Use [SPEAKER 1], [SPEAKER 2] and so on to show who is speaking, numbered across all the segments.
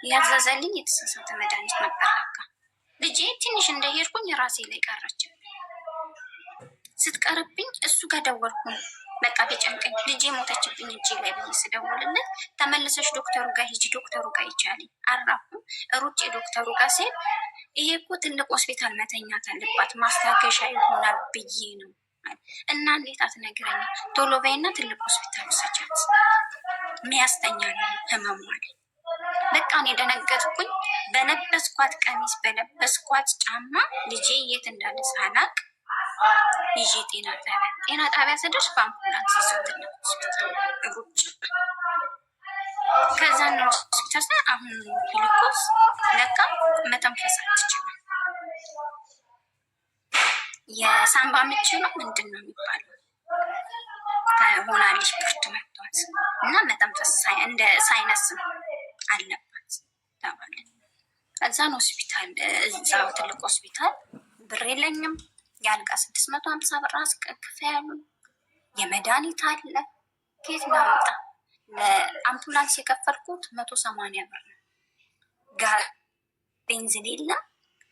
[SPEAKER 1] ያዘዘልኝ የተሳሳተ መድኃኒት ነበር። ለካ ልጄ ትንሽ እንደሄድኩኝ ራሴ ላይ ቀረች። ስትቀርብኝ እሱ ጋር ደወልኩኝ። በቃ ቢጨንቀኝ ልጄ ሞተችብኝ እጄ ላይ ብዬ ስደውልለት ተመልሰሽ ዶክተሩ ጋር ሂጂ፣ ዶክተሩ ጋር ይቻለኝ አራኩ ሩጬ ዶክተሩ ጋር ሲል ይሄ እኮ ትልቅ ሆስፒታል መተኛት አለባት ማስታገሻ ይሆናል ብዬ ነው። እና እንዴት አትነግረኝ? ቶሎ በይና ትልቅ ሆስፒታል ውሰጃት፣ የሚያስተኛ ነው ህመሙ አለ። በቃ እኔ ደነገጥኩኝ። በለበስኳት ቀሚስ በለበስኳት ጫማ ልጄ የት እንዳለ ሳላቅ ይዤ ጤና ጣቢያ ስደርስ በአምቡላንስ ይዘውትና ሆስፒታል ሩጭ ከዛ ነው ሆስፒታል አሁን ግሉኮስ ለካ መተንፈስ አትችልም። የሳምባ ምች ነው ምንድን ነው የሚባለው ሆናለች ብርድ መቷት እና መተንፈስ እንደ ሳይነስም አለባት ተባለ። ከዛን ሆስፒታል እዛው ትልቅ ሆስፒታል ብር የለኝም ያልጋ 650 ብር አስከፍለ ያሉ የመድኃኒት አለ ከየት ላምጣ? ለአምቡላንስ የከፈልኩት 180 ብር ነው። ጋር ቤንዚን የለ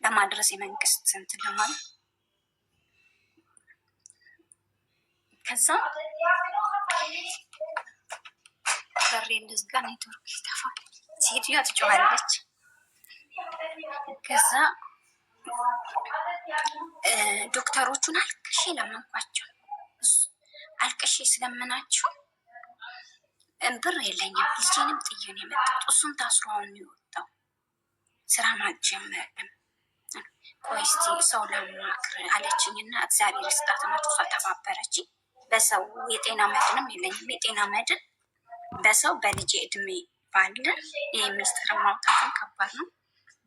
[SPEAKER 1] ለማድረስ የመንግስት ስንት ለማለት ከዛ በሬ ልዝጋ ኔትወርክ ይጠፋል። ሴትዮዋ ትጮኻለች። ከዛ ዶክተሮቹን አልቅሼ ለመንኳቸው። አልቅሼ ስለምናቸው ብር የለኝም ልጄንም ጥዬ ነው የመጣሁት። እሱም ታስሮ አሁን የወጣው ስራ አልጀመረም። ቆይ እስኪ ሰው ላማክር አለችኝና እግዚአብሔር ይስጣት ነው እሷ ተባበረችኝ። በሰው የጤና መድንም የለኝም። የጤና መድን በሰው በልጄ እድሜ ባለ ይህ ሚስጥር ማውጣትን ከባድ ነው።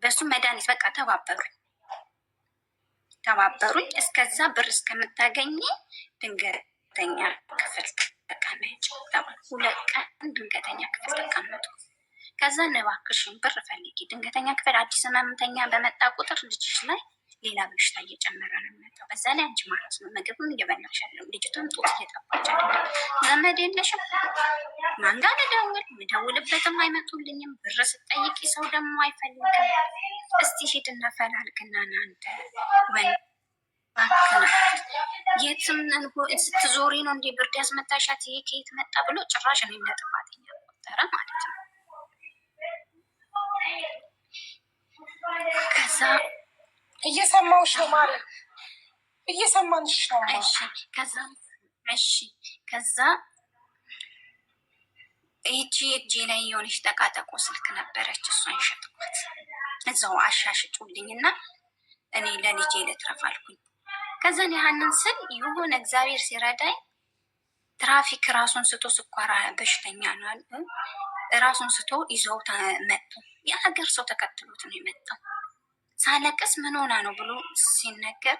[SPEAKER 1] በሱ መድኃኒት በቃ ተባበሩኝ። እስከዛ ብር እስከምታገኝ ድንገተኛ ክፍል ተቀመጭ ተባልኩ። 2 ቀን ድንገተኛ ክፍል ተቀመጡ። ከዛ እባክሽን ብር ፈልጊ፣ ድንገተኛ ክፍል አዲስ ህመምተኛ በመጣ ቁጥር ልጅሽ ላይ ሌላ በሽታ እየጨመረ ነው የሚመጣው። በዛ ላይ አንቺ ማለት ነው ምግብም እየበላሽ ያለው ልጅቷን ጡት እየጠባች አይደለም። ዘመድ የለሽም፣ ማን ጋር ልደውል? ምደውልበትም አይመጡልኝም። ብር ስጠይቂ ሰው ደግሞ አይፈልግም። እስቲ ሂድና ፈላልግና ናንተ ወንድ የትም ስትዞሪ ነው እንዲህ ብርድ ያስመታሻት ይሄ ከየት መጣ ብሎ ጭራሽ እኔ እንደ ጥፋተኛ ቆጠረ ማለት ነው። ከዛ
[SPEAKER 2] እየሰማሁሽ ነው ማለት እየሰማንሽ ነው።
[SPEAKER 1] ከዛ ይቺ እጄ ላይ የሆነች ጠቃጠቆ ስልክ ነበረች። እሷን ሸጥኳት። እዛው አሻሽጡልኝ እና እኔ ለልጄ ልትረፍ አልኩኝ። ከዛን ያህንን ስል የሆነ እግዚአብሔር ሲረዳኝ ትራፊክ ራሱን ስቶ ስኳር በሽተኛ ነው ራሱን ስቶ ይዘው መጡ። የሀገር ሰው ተከትሎት ነው የመጣው። ሳለቅስ ምን ሆና ነው ብሎ ሲነገር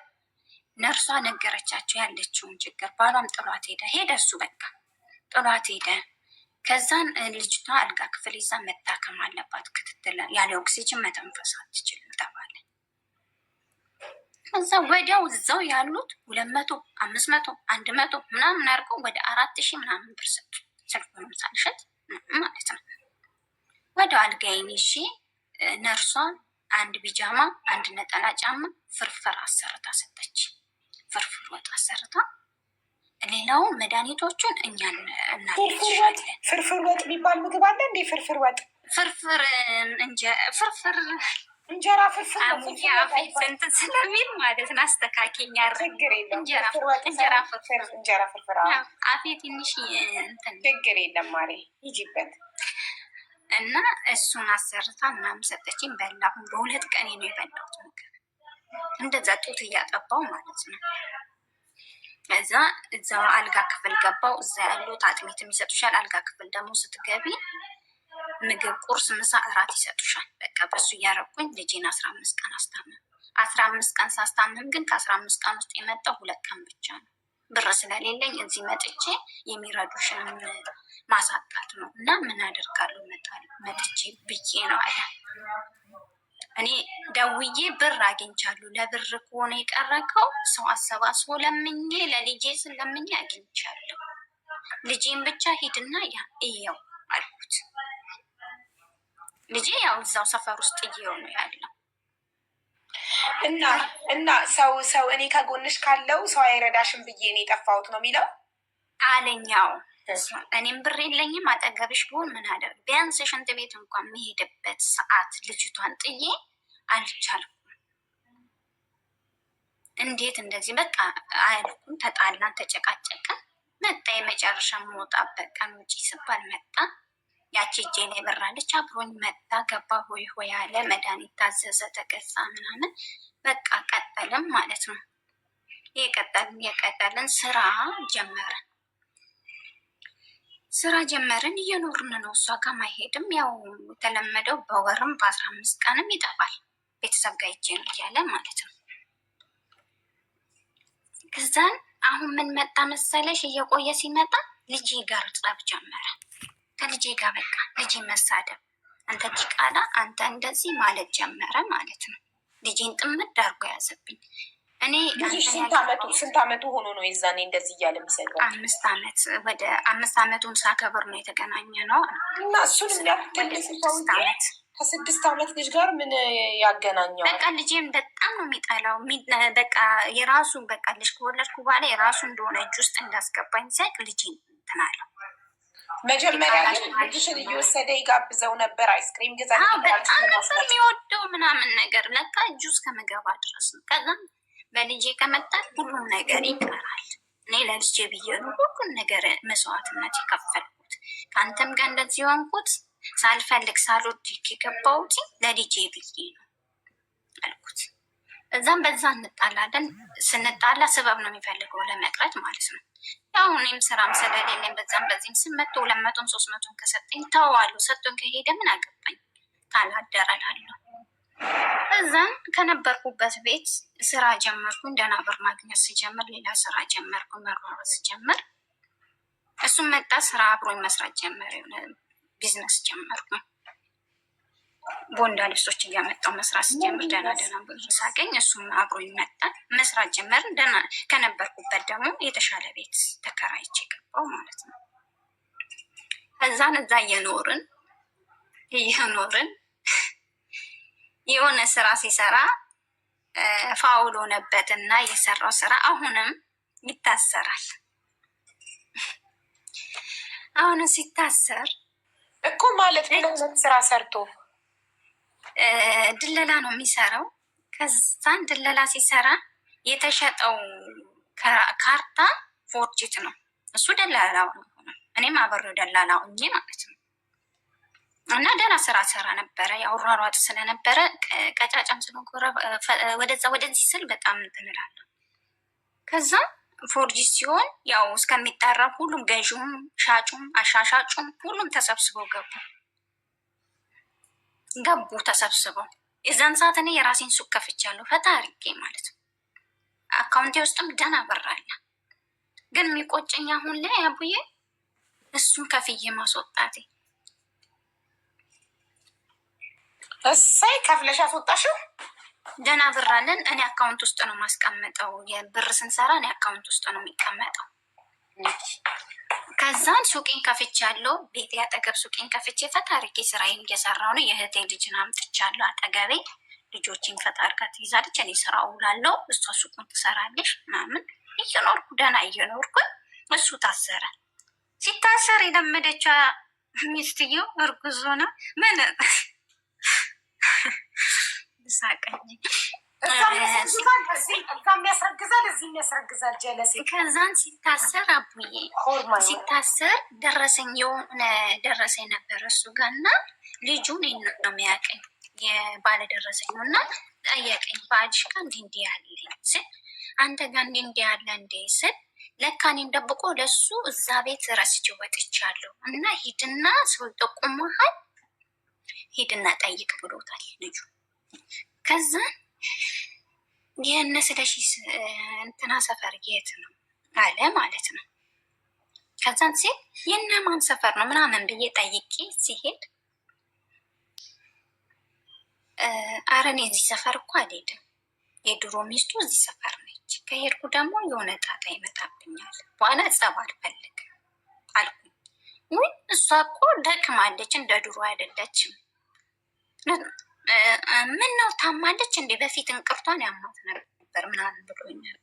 [SPEAKER 1] ነርሷ ነገረቻቸው ያለችውን ችግር። ባሏም ጥሏት ሄደ። እሱ በቃ ጥሏት ሄደ። ከዛን ልጅቷ አልጋ ክፍል ይዛ መታከም አለባት፣ ክትትል ያለ ኦክሲጅን መተንፈስ አትችልም ተባለ። ከዛ ወዲያው እዛው ያሉት 200 500 100 ምናምን አድርገው ወደ 4000 ምናምን ብር ሰጡ። ስልኩንም ሳልሸጥ ማለት ነው። ወደ አልጋዬን ይዤ ነርሷ አንድ ቢጃማ፣ አንድ ነጠላ ጫማ፣ ፍርፍር አሰርታ ሰጠች። ፍርፍር ወጥ አሰርታ ሌላው መድኃኒቶቹን እኛን እናደርጋለን።
[SPEAKER 2] ፍርፍር ወጥ የሚባል ምግብ አለ እንዴ? ፍርፍር ወጥ ፍርፍር እንጀራ ፍርፍር
[SPEAKER 1] እንትን ስለሚል ማለት ነው። አስተካከኛ እንጀራ ፍርፍር አፌ ትንሽ እንትን
[SPEAKER 2] ችግር የለም ማሬ ይጂበት
[SPEAKER 1] እና እሱን አሰርታ ምናምን ሰጠችኝ። በላሁን። በ2 ቀን ነው የበላሁት ምግብ እንደዛ ጡት እያጠባው ማለት ነው። እዛ አልጋ ክፍል ገባው። እዛ ያሉት አጥሚትም ይሰጡሻል። አልጋ ክፍል ደግሞ ስትገቢ ምግብ፣ ቁርስ፣ ምሳ፣ እራት ይሰጡሻል። በቃ በሱ እያረኩኝ ልጄን 15 ቀን አስታመም። 15 ቀን ሳስታመም ግን ከ15 ቀን ውስጥ የመጣው 2 ቀን ብቻ ነው። ብር ስለሌለኝ እዚህ መጥቼ የሚረዱሽን ማሳጣት ነው እና ምን አደርጋለሁ መጥቼ ብዬ ነው አለ። እኔ ደውዬ ብር አግኝቻለሁ። ለብር ከሆነ የቀረከው ሰው አሰባስቦ ለምኜ ለልጄ ስለምኜ አግኝቻለሁ። ልጄን ብቻ ሂድና እየው አልኩት። ልጄ ያው እዛው ሰፈር ውስጥ ጥዬው ነው ያለው።
[SPEAKER 2] እና ሰው እኔ ከጎንሽ ካለው ሰው አይረዳሽም ብዬ ነው የጠፋሁት ነው የሚለው
[SPEAKER 1] አለኛው። እኔም ብር የለኝም አጠገብሽ ብሆን ምን አደርግ፣ ቢያንስ ሽንት ቤት እንኳን የሚሄድበት ሰዓት ልጅቷን ጥዬ አልቻልኩም። እንዴት እንደዚህ በቃ አያልኩም። ተጣላን፣ ተጨቃጨቀን። መጣ የመጨረሻ መውጣበት ቀን ውጪ ስባል መጣ። ያቺ እጄ ላይ በራለች። አብሮኝ መጣ፣ ገባ፣ ሆይ ሆይ አለ፣ መድኃኒት ታዘዘ፣ ተገዛ ምናምን በቃ ቀጠልም ማለት ነው። የቀጠልን ስራ ጀመርን። እየኖርን ነው። እሷ ጋር ማይሄድም ያው የተለመደው በወርም በ15 ቀንም ይጠፋል። ቤተሰብ ጋር ሂጅ ነው እያለ ማለት ነው። ከዛን አሁን ምን መጣ መሰለሽ፣ እየቆየ ሲመጣ ልጄ ጋር ጸብ ጀመረ። ከልጄ ጋር በቃ ልጄ መሳደብ፣ አንተ ዲቃላ፣ አንተ እንደዚህ ማለት ጀመረ ማለት ነው። ልጄን ጥምድ አድርጎ ያዘብኝ። እኔ
[SPEAKER 2] ስንት አመቱ ሆኖ ነው የዛኔ እንደዚህ እያለ የሚሰድበው?
[SPEAKER 1] 5 አመት ወደ 5 አመቱን ሳከብር ነው የተገናኘ ነው
[SPEAKER 2] እና እሱን ከ6 አመት ልጅ ጋር ምን ያገናኘው?
[SPEAKER 1] በቃ ልጄም በጣም ነው የሚጠላው። በቃ የራሱ በቃ ልጅ ከወለድኩ በኋላ የራሱ እንደሆነ እጅ ውስጥ እንዳስገባኝ ሲያቅ ልጄን እንትን አለው።
[SPEAKER 2] መጀመሪያ ልጅሽን እየወሰደ ይጋብዘው ነበር። አይስክሪም ገዛ
[SPEAKER 1] በጣም ነበር የሚወደው ምናምን ነገር ለካ እጁ እስከ መገባ ድረስ ነው። ከዛም በልጄ ከመጣል ሁሉም ነገር ይቀራል። እኔ ለልጄ ብዬ ነው ሁሉም ነገር መስዋዕትነት የከፈልኩት። ከአንተም ጋር እንደዚህ ሆንኩት ሳልፈልግ ሳልወድ የገባሁት ለልጄ ብዬ ነው አልኩት። እዛም በዛ እንጣላለን። ስንጣላ ስበብ ነው የሚፈልገው ለመቅረት ማለት ነው። ያው እኔም ስራም ስለሌለኝ በዛም በዚህም 100 200 300 ከሰጠኝ ተዋዋለሁ። ሰጥቶን ከሄደ ምን አገባኝ ካላደረላለሁ። እዛም ከነበርኩበት ቤት ስራ ጀመርኩኝ። ደህና ብር ማግኘት ስጀምር ሌላ ስራ ጀመርኩ። መሯሯጥ ስጀምር እሱም መጣ። ስራ አብሮኝ መስራት ጀመር። የሆነ ቢዝነስ ጀመርኩ። ቦንዳ ልብሶች እያመጣው መስራት ስጀምር ደህና ብር ሳገኝ እሱም አብሮኝ መጣ። መስራት ጀመርን። ደህና ከነበርኩበት ደግሞ የተሻለ ቤት ተከራይቼ ገባው ማለት ነው። እዛን እዛ እየኖርን የሆነ ስራ ሲሰራ ፋውል ሆነበት እና የሰራው ስራ አሁንም ይታሰራል። አሁንም ሲታሰር
[SPEAKER 2] እኮ ማለት ነው ስራ ሰርቶ
[SPEAKER 1] ድለላ ነው የሚሰራው። ከዛን ድለላ ሲሰራ የተሸጠው ካርታ ፎርጅት ነው። እሱ ደላላው ነው፣ እኔም አበሬው ደላላው እንጂ ማለት ነው። እና ደህና ስራ ሰራ ነበረ። ያው ሯሯጥ ስለነበረ ቀጫጫም ስለነበረ ወደዛ ወደዚህ ስል በጣም እንትን እላለሁ። ከዛ ፎርጅት ሲሆን ያው እስከሚጠራ ሁሉም ገዥውም፣ ሻጩም፣ አሻሻጩም ሁሉም ተሰብስበው ገቡ ተሰብስበው። የዛን ሰዓት እኔ የራሴን ሱቅ ከፍቻለሁ፣ ፈታ አድርጌ ማለት ነው። አካውንቴ ውስጥም ደህና ብር አለ። ግን የሚቆጨኝ አሁን ላይ አቡዬ እሱን ከፍዬ ማስወጣቴ።
[SPEAKER 2] እሳይ ከፍለሽ አስወጣሽው?
[SPEAKER 1] ደህና ብር አለን። እኔ አካውንት ውስጥ ነው ማስቀምጠው። የብር ስንሰራ እኔ አካውንት ውስጥ ነው የሚቀመጠው። ከዛን ሱቄን ከፍቻለሁ። ቤቴ አጠገብ ሱቄን ከፍቼ ፈታ አድርጌ ስራዬን እየሰራሁ ነው። የእህቴ ልጅን አምጥቻለሁ አጠገቤ። ልጆችን ፈታ አድርጋ ትይዛለች፣ እኔ ስራ ውላለሁ፣ እሷ ሱቁን ትሰራለች ምናምን እየኖርኩ ደህና እየኖርኩ እሱ ታሰረ። ሲታሰር የለመደቻ ሚስትየው እርጉዝ ሆና ምን ሳቀኝ።
[SPEAKER 2] እዛም ያስረግዛል፣ እዚህም ያስረግዛል። ጀለሴ
[SPEAKER 1] ከዛን ሲታሰር አቡዬ ሲታሰር ደረሰኝ የሆነ ደረሰኝ ነበር እሱ ጋር እና ልጁ እኔን ነው የሚያውቀኝ የባለ ደረሰኝ ነው እና ጠየቀኝ። ባልሽ ጋር እንዲህ ያለኝ ስል አንተ ጋር እንዲህ ያለ እንዴ ስል ለካ እኔን ደብቆ ለሱ እዛ ቤት ረስቼ ወጥቻለሁ እና ሂድና ሰው ጠቁመሃል ሂድና ጠይቅ ብሎታል ልጁ። ከዛን ይህን ስለሺ እንትና ሰፈር የት ነው አለ ማለት ነው። ከዛን ሲል የእነማን ሰፈር ነው ምናምን ብዬ ጠይቄ ሲሄድ ኧረ እኔ እዚህ ሰፈር እኮ አልሄድም፣ የድሮ ሚስቱ እዚህ ሰፈር ነች፣ ከሄድኩ ደግሞ የሆነ ጣጣ ይመጣብኛል፣ በኋላ ጸብ አልፈልግም አልኩኝ። ወይ እሷ እኮ ደክማለች፣ እንደ ድሮ አይደለችም ምን ነው ታማለች እንዴ? በፊት እንቅርቷን ያማት ነበር ምናምን ብሎኛል።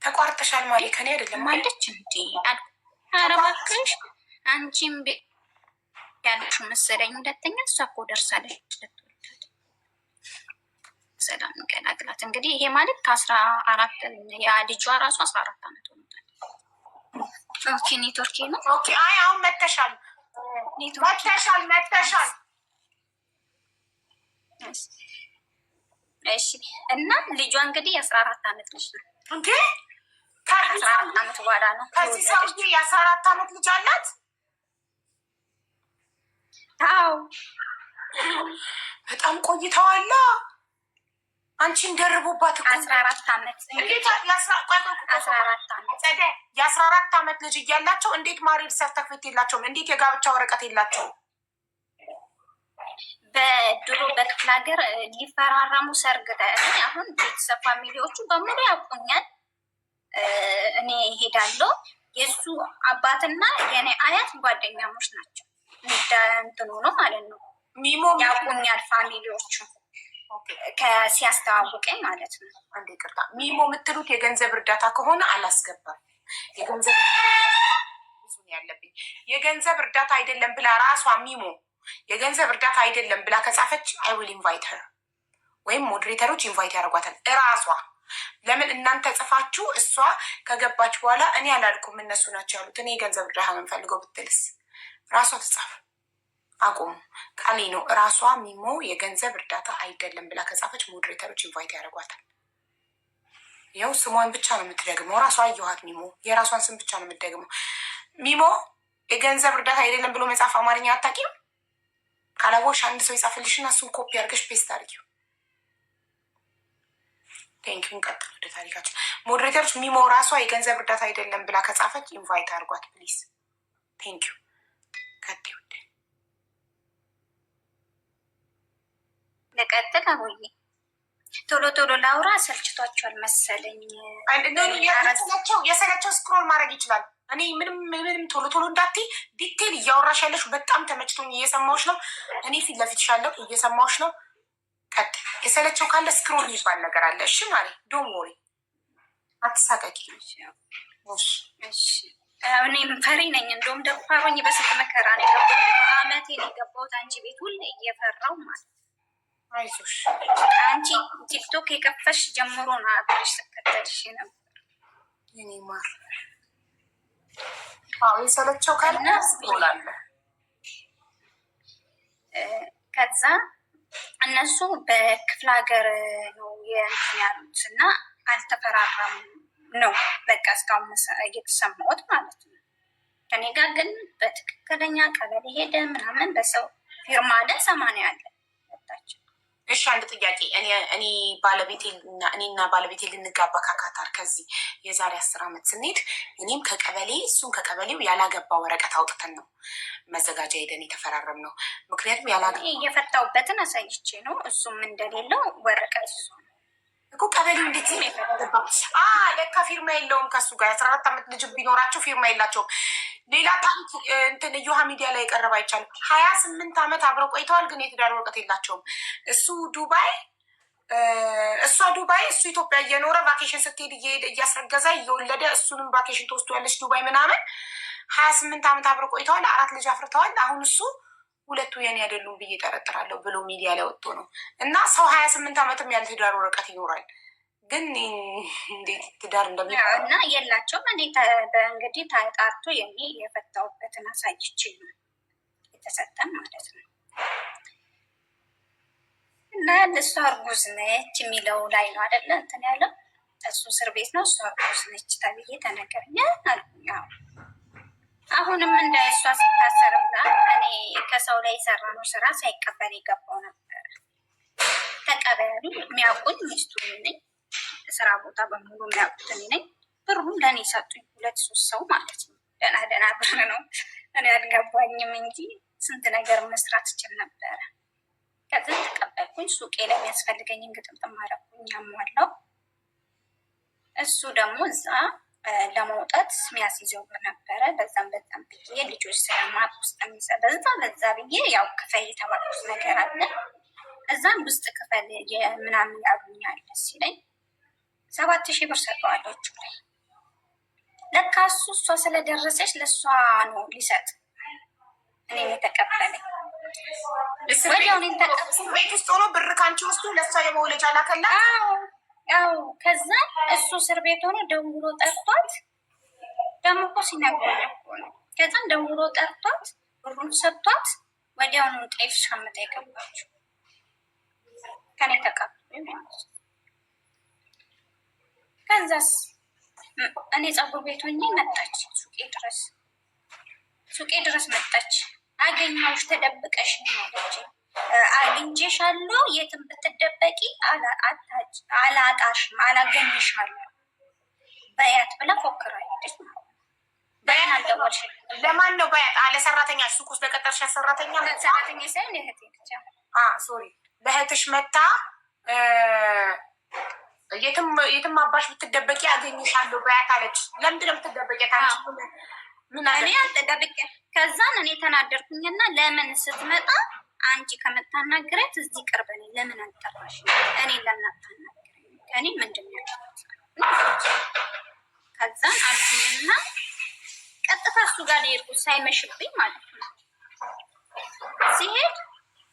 [SPEAKER 2] ተቋርጠሻል ማለት ከኔ አይደለም
[SPEAKER 1] ማለች እንዴ? ኧረ እባክሽ አንቺም ያልሽው መሰለኝ። ሁለተኛ እሷ እኮ ደርሳለች ልትወልድ። ሰላም እንቀላቅላት እንግዲህ። ይሄ ማለት ከ14 የልጇ ራሱ 14 ዓመት ሆኖታል። ኦኬ ኔትወርክ ነው።
[SPEAKER 2] ኦኬ አይ አሁን መተሻል መተሻል።
[SPEAKER 1] እሺ እና ልጇ እንግዲህ የ14 ዓመት ልጅ ነው
[SPEAKER 2] እንዴ?
[SPEAKER 1] ከ14 ዓመት በኋላ ነው
[SPEAKER 2] ከዚህ ሰውዬ የ14 ዓመት ልጅ አላት።
[SPEAKER 1] አዎ
[SPEAKER 2] በጣም ቆይተዋላ። አንቺን ደርቦባት እኮ
[SPEAKER 1] 14 ዓመት
[SPEAKER 2] የ14 ዓመት ልጅ እያላቸው እንዴት ማሪድ ሰርተፍኬት የላቸውም? እንዴት የጋብቻ ወረቀት የላቸውም?
[SPEAKER 1] በድሮ በክፍለ ሀገር ሊፈራረሙ ሰርግ አሁን ቤተሰብ ፋሚሊዎቹ በሙሉ ያውቁኛል። እኔ ሄዳለሁ። የእሱ አባትና የኔ አያት ጓደኛሞች ናቸው። እንትኑ ነው ማለት ነው።
[SPEAKER 2] ሚሞ
[SPEAKER 1] ያውቁኛል ፋሚሊዎቹ ሲያስተዋውቀኝ ማለት ነው።
[SPEAKER 2] አንዴ ቅርታ ሚሞ የምትሉት የገንዘብ እርዳታ ከሆነ አላስገባም። የገንዘብ ብዙ ያለብኝ የገንዘብ እርዳታ አይደለም ብላ ራሷ ሚሞ የገንዘብ እርዳታ አይደለም ብላ ከጻፈች አይ ዊል ኢንቫይት ሄር ወይም ሞዴሬተሮች ኢንቫይት ያደርጓታል እራሷ። ለምን እናንተ ጽፋችሁ እሷ ከገባች በኋላ እኔ አላልኩም እነሱ ናቸው ያሉት እኔ የገንዘብ እርዳታ ነው የምፈልገው ብትልስ ራሷ ትጻፍ። አቁሙ ቃሌ ነው። እራሷ ሚሞ የገንዘብ እርዳታ አይደለም ብላ ከጻፈች ሞዴሬተሮች ኢንቫይት ያደርጓታል። ይኸው ስሟን ብቻ ነው የምትደግመው። ራሷ አየኋት። ሚሞ የራሷን ስም ብቻ ነው የምትደግመው። ሚሞ የገንዘብ እርዳታ አይደለም ብሎ መጻፍ አማርኛ አታውቂም? ካላቦሽ አንድ ሰው ይጻፍልሽና እሱን ኮፒ አድርገሽ ፔስት አድርጊው። ቴንኪው። እንቀጥል ወደ ታሪካችን። ሞዴሬተሮች ሚሞ ራሷ የገንዘብ እርዳታ አይደለም ብላ ከጻፈች ኢንቫይት አድርጓት ፕሊዝ። ቴንኪው። ቀጥይ።
[SPEAKER 1] ልቀጥል አቦዬ? ቶሎ ቶሎ ላውራ ሰልችቷቸዋል መሰለኝ።
[SPEAKER 2] የሰለቸው ስክሮል ማድረግ ይችላል። እኔ ምንም ቶሎ ቶሎ እንዳትይ ዲቴል እያወራሽ ያለሽ በጣም ተመችቶኝ እየሰማዎች ነው። እኔ ፊት ለፊትሽ ያለው እየሰማዎች ነው። ቀጥ የሰለቸው ካለ ስክሮል የሚባል ነገር አለ። እሺ ማለት ዶን ወሪ አትሳቀቂ።
[SPEAKER 1] እኔም ፈሪ ነኝ። እንደውም ደፋሮኝ በስንት መከራ ነው የገባሁት። በአመቴ ነው የገባሁት አንቺ ቤት ሁሌ እየፈራው ማለት
[SPEAKER 2] አይዞሽ።
[SPEAKER 1] አንቺ ቲክቶክ የከፈሽ ጀምሮ ነው አብረሽ ስከተልሽ ነበር
[SPEAKER 2] የኔ ማር። የሰለቸው ካለ ስክሮል አለ።
[SPEAKER 1] ከዛ እነሱ በክፍለ ሀገር ነው የእንትን ያሉት እና አልተፈራራም ነው በቃ እስካሁን እየተሰማሁት ማለት ነው። ከኔ ጋር ግን በትክክለኛ ቀበሌ ሄደ ምናምን በሰው ፊርማ አለ 80 አለ ወጣች።
[SPEAKER 2] እሺ አንድ ጥያቄ። እኔና ባለቤቴ ልንጋባ ካካታር ከዚህ የዛሬ 10 ዓመት ስንሄድ እኔም ከቀበሌ እሱም ከቀበሌው ያላገባ ወረቀት አውጥተን ነው መዘጋጃ ሄደን የተፈራረም ነው። ምክንያቱም
[SPEAKER 1] የፈታውበትን አሳይቼ ነው እሱም እንደሌለው ወረቀት እሱ
[SPEAKER 2] እኮ ቀበሌው እንዴት ለካ ፊርማ የለውም ከሱ ጋር 14 ዓመት ልጅ ቢኖራቸው ፊርማ የላቸውም። ሌላ ታሪክ እንትን እዮሃ ሚዲያ ላይ የቀረበ አይቻልም። 28 ዓመት አብረው ቆይተዋል፣ ግን የትዳር ወረቀት የላቸውም። እሷ ዱባይ እሱ ኢትዮጵያ እየኖረ ቫኬሽን ስትሄድ እየሄደ እያስረገዛ እየወለደ እሱንም ቫኬሽን ትወስደዋለች ዱባይ ምናምን። 28 ዓመት አብረው ቆይተዋል፣ 4 ልጅ አፍርተዋል። አሁን እሱ ሁለቱ የኔ አይደሉም ብዬ ጠረጥራለሁ ብሎ ሚዲያ ላይ ወጥቶ ነው። እና ሰው 28 ዓመትም ያለ ትዳር ወረቀት ይኖራል፣ ግን እንዴት ትዳር እንደሚ
[SPEAKER 1] እና የላቸውም። እንግዲህ ተጣርቶ የኔ የፈታውበትን አሳይቼ ነው የተሰጠን ማለት ነው። እና እሷ እርጉዝ ነች የሚለው ላይ ነው አይደለ እንትን ያለው እሱ እስር ቤት ነው፣ እሷ እርጉዝ ነች ተብዬ ተነገረኝ አልኩኝ። አሁንም እንደ እሷ ሲታሰር ብላ እኔ ከሰው ላይ የሰራ ነው ስራ ሳይቀበል የገባው ነበር። ተቀበሉ የሚያውቁኝ ሚስቱ ነኝ፣ ስራ ቦታ በሙሉ የሚያውቁት እኔ ነኝ። ብሩም ለእኔ ሰጡኝ 2-3 ሰው ማለት ነው። ደህና ብር ነው። እኔ አልገባኝም እንጂ ስንት ነገር መስራት እችል ነበረ። ከዚህ ተቀበልኩኝ። ሱቄ ለሚያስፈልገኝን ግጥምጥም አደረኩኝ፣ አሟላው። እሱ ደግሞ እዛ ለመውጣት የሚያስይዘው ብር ነበረ። በዛም ብዬ ልጆች ስለማቅ ውስጥ በዛ ብዬ ያው ክፈይ የተባልኩት ነገር አለ። እዛም ውስጥ ክፈል ምናምን ያሉኛል ሲለኝ 7,000 ብር ሰጠዋለች ላይ ለካ እሷ ስለደረሰች ለእሷ ነው ሊሰጥ እኔ የተቀበለኝ።
[SPEAKER 2] ቤት ውስጥ ሆኖ ብር ካንቺ ውስጡ ለእሷ የመውለጃ ላከላት።
[SPEAKER 1] ያው ከዛ እሱ እስር ቤት ሆኖ ደውሎ ጠርቷት፣ ደግሞ እኮ ሲነግሩኝ እኮ ነው። ከዛም ደውሎ ጠርቷት ብሩን ሰጥቷት ወዲያውኑ ጤፍ ሸምታ የገባችው ከኔ ተቀብሎ ማለት ነው። ከዛስ እኔ ፀጉር ቤት ሆኜ መጣች፣ ሱቄ ድረስ መጣች። አገኘሁሽ ተደብቀሽ ማለች። አግኝቼሻለሁ፣ የትም ብትደበቂ አላጣሽም፣ አላገኝሻለሁ በያት ብላ ፎክራ ሄደች። በያን አልደወልሽም?
[SPEAKER 2] ለማን ነው በያት? አለ ሰራተኛ ሱቅ ውስጥ ለቀጠርሻ ሰራተኛ
[SPEAKER 1] ሳይሆን እህቴ ብቻ።
[SPEAKER 2] ሶሪ ለእህትሽ መታ የትም አባሽ ብትደበቂ አገኝሻለሁ በያት አለች። ለምንድን ነው የምትደበቂ?
[SPEAKER 1] እኔ አልተደብቄ። ከዛን እኔ ተናደርኩኝና ለምን ስትመጣ አንቺ ከምታናግረት እዚህ ቅርብ ነኝ ለምን አልጠራሽ? እኔ ለምን አታናግረኝ? እኔ ምንድን ነው ከዛን አልኩኝና ቀጥታ እሱ ጋር የሄድኩት ሳይመሽብኝ ማለት ነው። ሲሄድ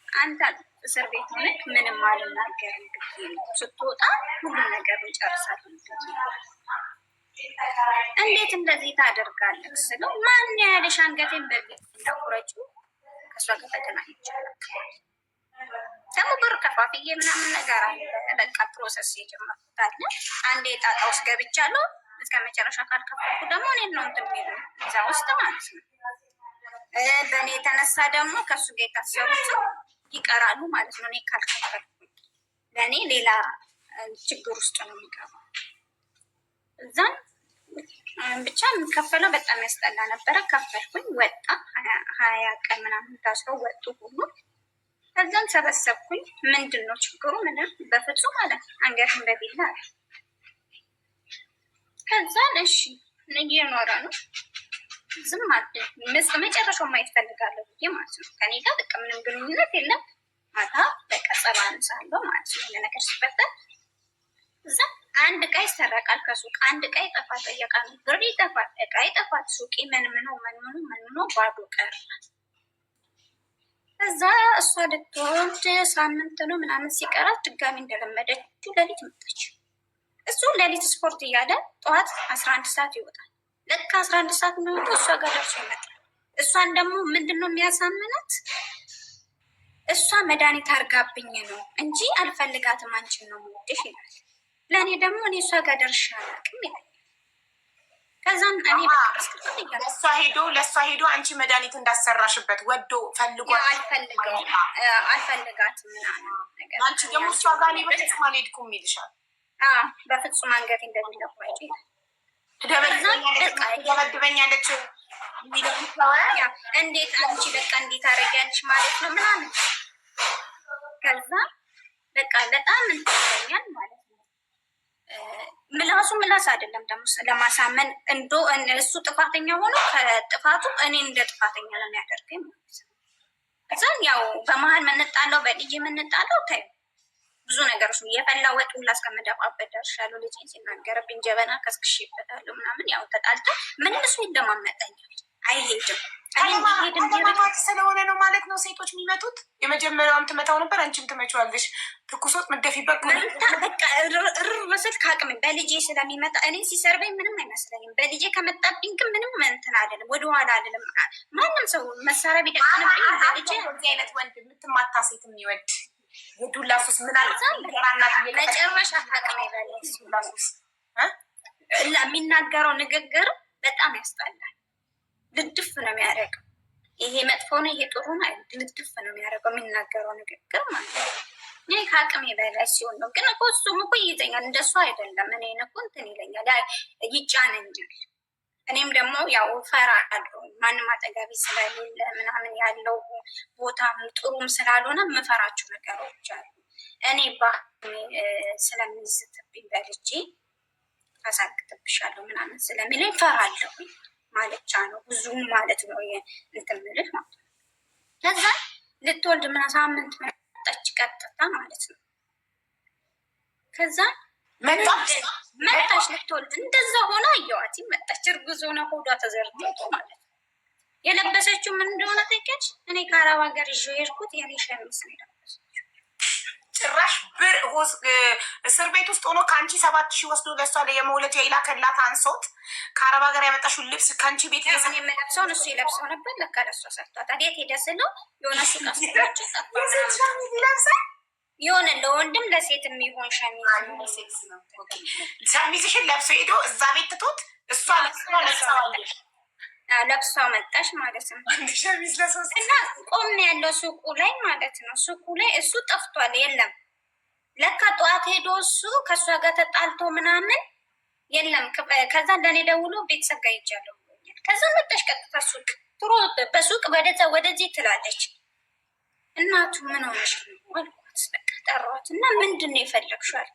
[SPEAKER 1] አንተ እስር ቤት ሆነክ ምንም አልናገርም ብዬ ስትወጣ ሁሉም ነገር እንጨርሳለን። እንዴት እንደዚህ ታደርጋለህ ስለው ማን ያለሽ አንገቴን በቤት እንዳቁረጩ ከእሷ ጋር ተገናኝቻለሁ። ደግሞ ብር ከፋፍዬ ምናምን ነገር አለ። በቃ ፕሮሰስ የጀመርኩት አለ። አንዴ ጣጣ ውስጥ ገብቻለሁ። እስከ መጨረሻ ካልከፈልኩ ደግሞ እኔን ነው እንትን የሚሉ እዛ ውስጥ ማለት ነው። በእኔ የተነሳ ደግሞ ከእሱ ጋር የታሰሩት ይቀራሉ ማለት ነው። እኔ ካልከፈልኩኝ ለእኔ ሌላ ችግር ውስጥ ነው የሚገባው። እዛን ብቻ የሚከፈለው በጣም ያስጠላ ነበረ። ከፈልኩኝ፣ ወጣ 20 ቀን ምናምን ታስረው ወጡ ሁሉ። ከዛን ሰበሰብኩኝ። ምንድን ነው ችግሩ? ምንም በፍጹም አለ አንገትን በቢላ አለ። ከዛን እሺ እየኖረ ነው ዝም አለ። መጨረሻው ማየት ፈልጋለሁ ብዬ ማለት ነው። ከኔ ጋር በቃ ምንም ግንኙነት የለም። ማታ በቃ ጸባ አንሳለሁ ማለት ነው። ለነገር ሲፈጠር እዛ አንድ ዕቃ ይሰረቃል ከሱቅ፣ አንድ ዕቃ ይጠፋል፣ ጠየቃል፣ ብር ይጠፋል፣ ዕቃ ይጠፋል። ሱቅ መንምኖ ባዶ ቀረ። እዛ እሷ ልትወልድ ሳምንት ነው ምናምን ሲቀራት ድጋሚ እንደለመደችው ሌሊት መጣች። እሱ ሌሊት ስፖርት እያለ ጠዋት 11 ሰዓት ይወጣል። ልክ 11 ሰዓት የሚወጡ እሷ ጋር ደርሶ ይመጣል። እሷን ደግሞ ምንድን ነው የሚያሳምናት? እሷ መድኃኒት አርጋብኝ ነው እንጂ አልፈልጋትም፣ አንቺን ነው የምወድሽ ይላል። ለእኔ ደግሞ እኔ እሷ ጋር ደርሼ አላውቅም ይላል። ከዛም እኔ
[SPEAKER 2] ለእሷ ሄዶ አንቺ መድኃኒት እንዳሰራሽበት ወዶ ፈልጎ
[SPEAKER 1] አልፈልጋትም ምናምን ነገር።
[SPEAKER 2] አንቺ ደግሞ እሷ ጋር እኔ በፍጹም አልሄድኩም ይልሻል።
[SPEAKER 1] በፍጹም አንገት እንደሚለቋጭ
[SPEAKER 2] ደበድበኛለች።
[SPEAKER 1] እንዴት አንቺ በቃ እንዴት አደረጊያለሽ ማለት ነው ምናምን። ከዛ በቃ በጣም እንትኛል ማለት ነው። ምላሱ አይደለም ደግሞ ለማሳመን እሱ ጥፋተኛ ሆኖ ከጥፋቱ እኔ እንደ ጥፋተኛ ነው የሚያደርገኝ ማለት ነው። እዛን ያው በመሀል የምንጣለው በልጅ የምንጣለው ታዩ ብዙ ነገሮች ነው። የፈላ ወጥ ሁላ እስከምደፋበት ደርሻለሁ። ልጅ ሲናገርብኝ ጀበና ከስክሼበታለሁ ምናምን። ያው ተጣልተ መልሶ ይደማመጠኛል፣ አይሄድም።
[SPEAKER 2] አለማማት ስለሆነ ነው ማለት ነው ሴቶች የሚመጡት። የመጀመሪያውም ትመታው ነበር፣ አንቺም ትመችዋለሽ። ትኩሶት ምደፊበት
[SPEAKER 1] በቃ ርስል ከአቅም በልጄ ስለሚመጣ እኔ ሲሰርበኝ ምንም አይመስለኝም። በልጄ ከመጣብኝ ግን ምንም እንትን አይደለም፣ ወደኋላ አይደለም። ማንም ሰው መሳሪያ ቢደቅንብኝ በልጄ
[SPEAKER 2] እዚህ አይነት ወንድ የምትማታ ሴት የሚወድ የዱላ ሱስ ምን አለ
[SPEAKER 1] መጨረሻ ከአቅም ይበላል። የሚናገረው ንግግር በጣም ያስጠላል። ልድፍ ነው የሚያደርገው። ይሄ መጥፎ ነው፣ ይሄ ጥሩ ነው። ልድፍ ነው የሚያደርገው የሚናገረው ንግግር ማለት ነው። ይህ ከአቅሜ በላይ ሲሆን ነው። ግን እኮ እሱም እኮ ይይዘኛል፣ እንደሱ አይደለም። እኔን እኮ እንትን ይለኛል፣ ይጫነኛል። እኔም ደግሞ ያው እፈራለሁ፣ ማንም አጠገቢ ስለሌለ ምናምን ያለው ቦታም ጥሩም ስላልሆነ የምፈራቸው ነገሮች አሉ። እኔ ስለሚስትብኝ በልጄ አሳግጥብሻለሁ ምናምን ስለሚለኝ ፈራለሁ። ማለጫ ነው ብዙም ማለት ነው እንትን ምልህ ማለት ነው። ከዛ ልትወልድ ምናምን ሳምንት መጣች ቀጥታ ማለት ነው። ከዛ መጣች ልትወልድ እንደዛ ሆነ አየዋት። መጣች እርጉዝ ሆነ ሆዷ ተዘርግቶ ማለት ነው። የለበሰችው ምን እንደሆነ ታውቂያለሽ? እኔ ከአረብ ሀገር ይዤ የሄድኩት የኔ ሸሚዝ ነው የለበሰችው።
[SPEAKER 2] ጭራሽ እስር ቤት ውስጥ ሆኖ ከአንቺ 7,000 ወስዶ ለሷ የመውለጃ የላከላት አንሶት ከአረብ ሀገር ያመጣሽውን ልብስ ከአንቺ ቤት
[SPEAKER 1] የምለብሰውን እሱ የለብሰው ነበር። ለካ ለሷ ሰጥቷታል። የት ሄደ ስለው የሆነ ሱቅ የሆነ ለወንድም ለሴት የሚሆን
[SPEAKER 2] ሸሚዝሽን ለብሶ ሄዶ እዛ ቤት ትቶት እሷ
[SPEAKER 1] ለብሷ መጣሽ ማለት ነው። እና ቆም ያለው ሱቁ ላይ ማለት ነው። ሱቁ ላይ እሱ ጠፍቷል፣ የለም። ለካ ጠዋት ሄዶ እሱ ከእሷ ጋር ተጣልቶ ምናምን የለም። ከዛ ለእኔ ደውሎ ቤተሰብ ጋር ይጃለሁ። ከዛ መጣሽ ቀጥታ ሱቅ ትሮ በሱቅ ወደዚህ ትላለች። እናቱ ምን ሆነሽ ነው አልኳት። በቃ ጠሯት እና ምንድን ነው የፈለግሻል?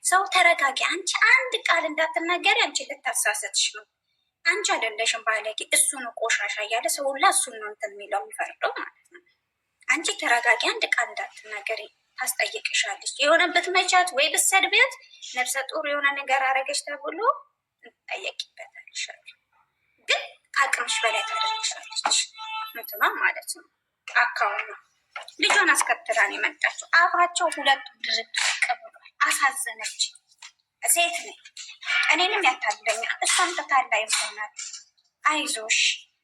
[SPEAKER 1] ሰው ተረጋጊ፣ አንቺ አንድ ቃል እንዳትናገሪ፣ አንቺ ልታሳሰትሽ ነው። አንቺ አይደለሽም ባለጌ፣ እሱ ነው ቆሻሻ እያለ ሰው ሁላ እሱን ነው እንትን የሚለው የሚፈርደው ማለት ነው። አንቺ ተረጋጊ፣ አንድ ቃል እንዳትናገሪ፣ ታስጠይቅሻለች። የሆነበት መቻት ወይ ብትሰድቢያት ነፍሰ ጡር የሆነ ነገር አረገች ተብሎ ትጠየቂበታለሽ። ግን ከአቅምሽ በላይ ታደርግሻለች ምትማ ማለት ነው። አካውና ልጇን አስከትላን የመጣችው አፋቸው ሁለቱ ድርድ ቀብሏል። አሳዘነች። ሴት ነኝ እኔንም ያታለኛል፣ እሷም ተታላ ይሆናል። አይዞሽ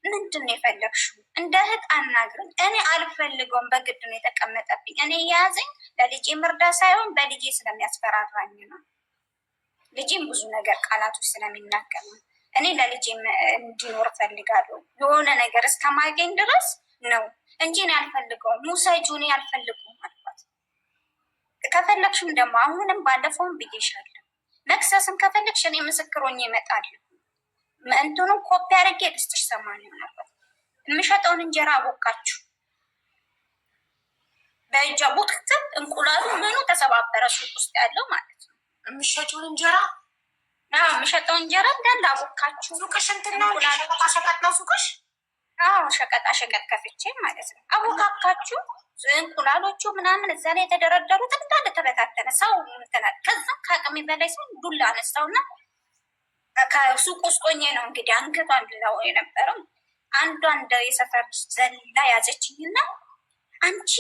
[SPEAKER 1] ምንድን ነው የፈለግሽው? እንደ እህት አናግርም። እኔ አልፈልገውም፣ በግድ ነው የተቀመጠብኝ። እኔ የያዘኝ ለልጄ ምርዳ ሳይሆን በልጄ ስለሚያስፈራራኝ ነው። ልጄም ብዙ ነገር ቃላቶች ስለሚናገር ነው። እኔ ለልጄ እንዲኖር ፈልጋለሁ የሆነ ነገር እስከማገኝ ድረስ ነው እንጂ እኔ አልፈልገውም። ውሰጂው፣ እኔ አልፈልገውም አልኳት። ከፈለግሽም ደግሞ አሁንም ባለፈውም ብዬሻለሁ፣ መክሰስም ከፈለግሽ እኔ ምስክር ሆኜ እመጣለሁ። እንትኑን ኮፒ አድርጌ ልስጥሽ። 80 ነበር የምሸጠውን እንጀራ አቦካችሁ በእጃ ቡትክትል እንቁላሉ ምኑ ተሰባበረ። ሱቅ ውስጥ ያለው ማለት ነው።
[SPEAKER 2] የምሸጪውን እንጀራ
[SPEAKER 1] የምሸጠው እንጀራ እንዳለ አቦካችሁ።
[SPEAKER 2] ሱቅሽ እንትን ነው ሸቀጣ ነው ሱቅሽ?
[SPEAKER 1] አዎ ሸቀጣ ሸቀጥ ከፍቼ ማለት ነው። አቦካካችሁ እንቁላሎቹ ምናምን እዛ ላይ የተደረደሩት እንዳለ ተበታተነ። ሰው ምትናል። ከዛም ከአቅሜ በላይ ሰው ዱላ አነሳውና ከሱቅ ውስጥ ሆኜ ነው እንግዲህ አንገቷን ብላው የነበረው። አንዷ እንደ የሰፈር ዘላ ያዘችኝና አንቺ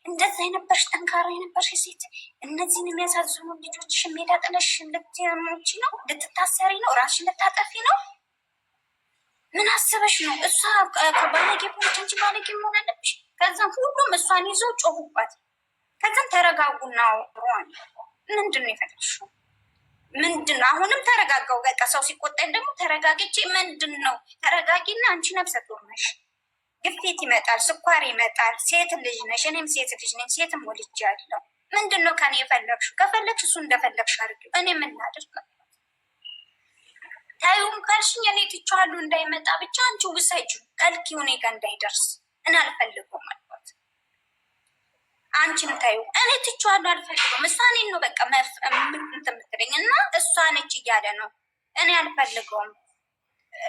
[SPEAKER 1] እንደዛ የነበርሽ ጠንካራ የነበርሽ ሴት እነዚህን የሚያሳዝኑ ልጆችሽን ሜዳ ጥለሽ ልትሞቺ ነው? ልትታሰሪ ነው? ራስሽን ልታጠፊ ነው? ምን አስበሽ ነው? እሷ ከባለጌ ሆነች እንጂ ባለጌ መሆን አለብሽ። ከዛም ሁሉም እሷን ይዞ ጮሁባት። ከዛም ተረጋጉና ሮን ምንድን ነው የፈለግሽው? ምንድን ነው? አሁንም ተረጋጋው። በቃ ሰው ሲቆጣኝ ደግሞ ተረጋግቼ ምንድን ነው? ተረጋጊና አንቺ ነፍሰ ጡር ነሽ፣ ግፊት ይመጣል፣ ስኳር ይመጣል፣ ሴት ልጅ ነሽ፣ እኔም ሴት ልጅ ነኝ፣ ሴትም ወልጅ ያለው ምንድን ነው ከኔ የፈለግሽው? ከፈለግሽ እሱ እንደፈለግሽ አድርጊው፣ እኔ ምን ላድርግ? ታዩም ካልሽኝ እኔ ትቼዋለሁ እንዳይመጣ ብቻ አንቺ ውሰጂው፣ ቀልኪው እኔ ጋር እንዳይደርስ እኔ አልፈልገውም አልኳት። አንቺን ታዩ እኔ ትቼዋለሁ አልፈልገውም። እሷ እኔን ነው በቃ እንትን የምትለኝ እና እሷ ነች እያለ ነው። እኔ አልፈልገውም።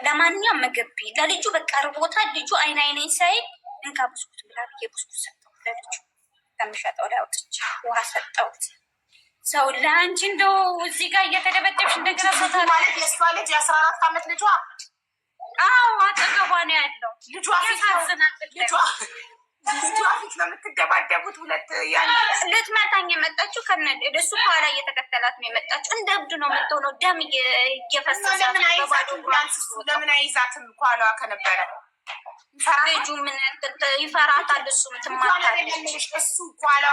[SPEAKER 1] ለማንኛውም ምግብ ለልጁ በቃ ርቦታል። ልጁ አይኔን ሳይ እንካ ብስኩት ብላ ብዬ ብስኩት ሰጠው ለልጁ። ከምሸጠው ላይ አውጥቼ ውሃ ሰጠውት። ሰው ለአንቺ እንደው እዚህ ጋር እየተደበደብሽ እንደገና ቦታ
[SPEAKER 2] ማለት የእሷ ልጅ የ14 ዓመት ልጇ
[SPEAKER 1] አጠገቧ ነው ያለው።
[SPEAKER 2] ልጇ ፊት ነው የምትደባደቡት። ሁለት
[SPEAKER 1] ልትመታኝ የመጣችው እሱ ከኋላ እየተከተላት ነው የመጣችው። እንደ እብድ ነው የምትሆነው። ደም እየፈሰሰ
[SPEAKER 2] ለምን አይዛትም? ከኋላ ከነበረ
[SPEAKER 1] ልጁ ምን ይፈራታል። እሱም ትማታለች።
[SPEAKER 2] እሱ ከኋላ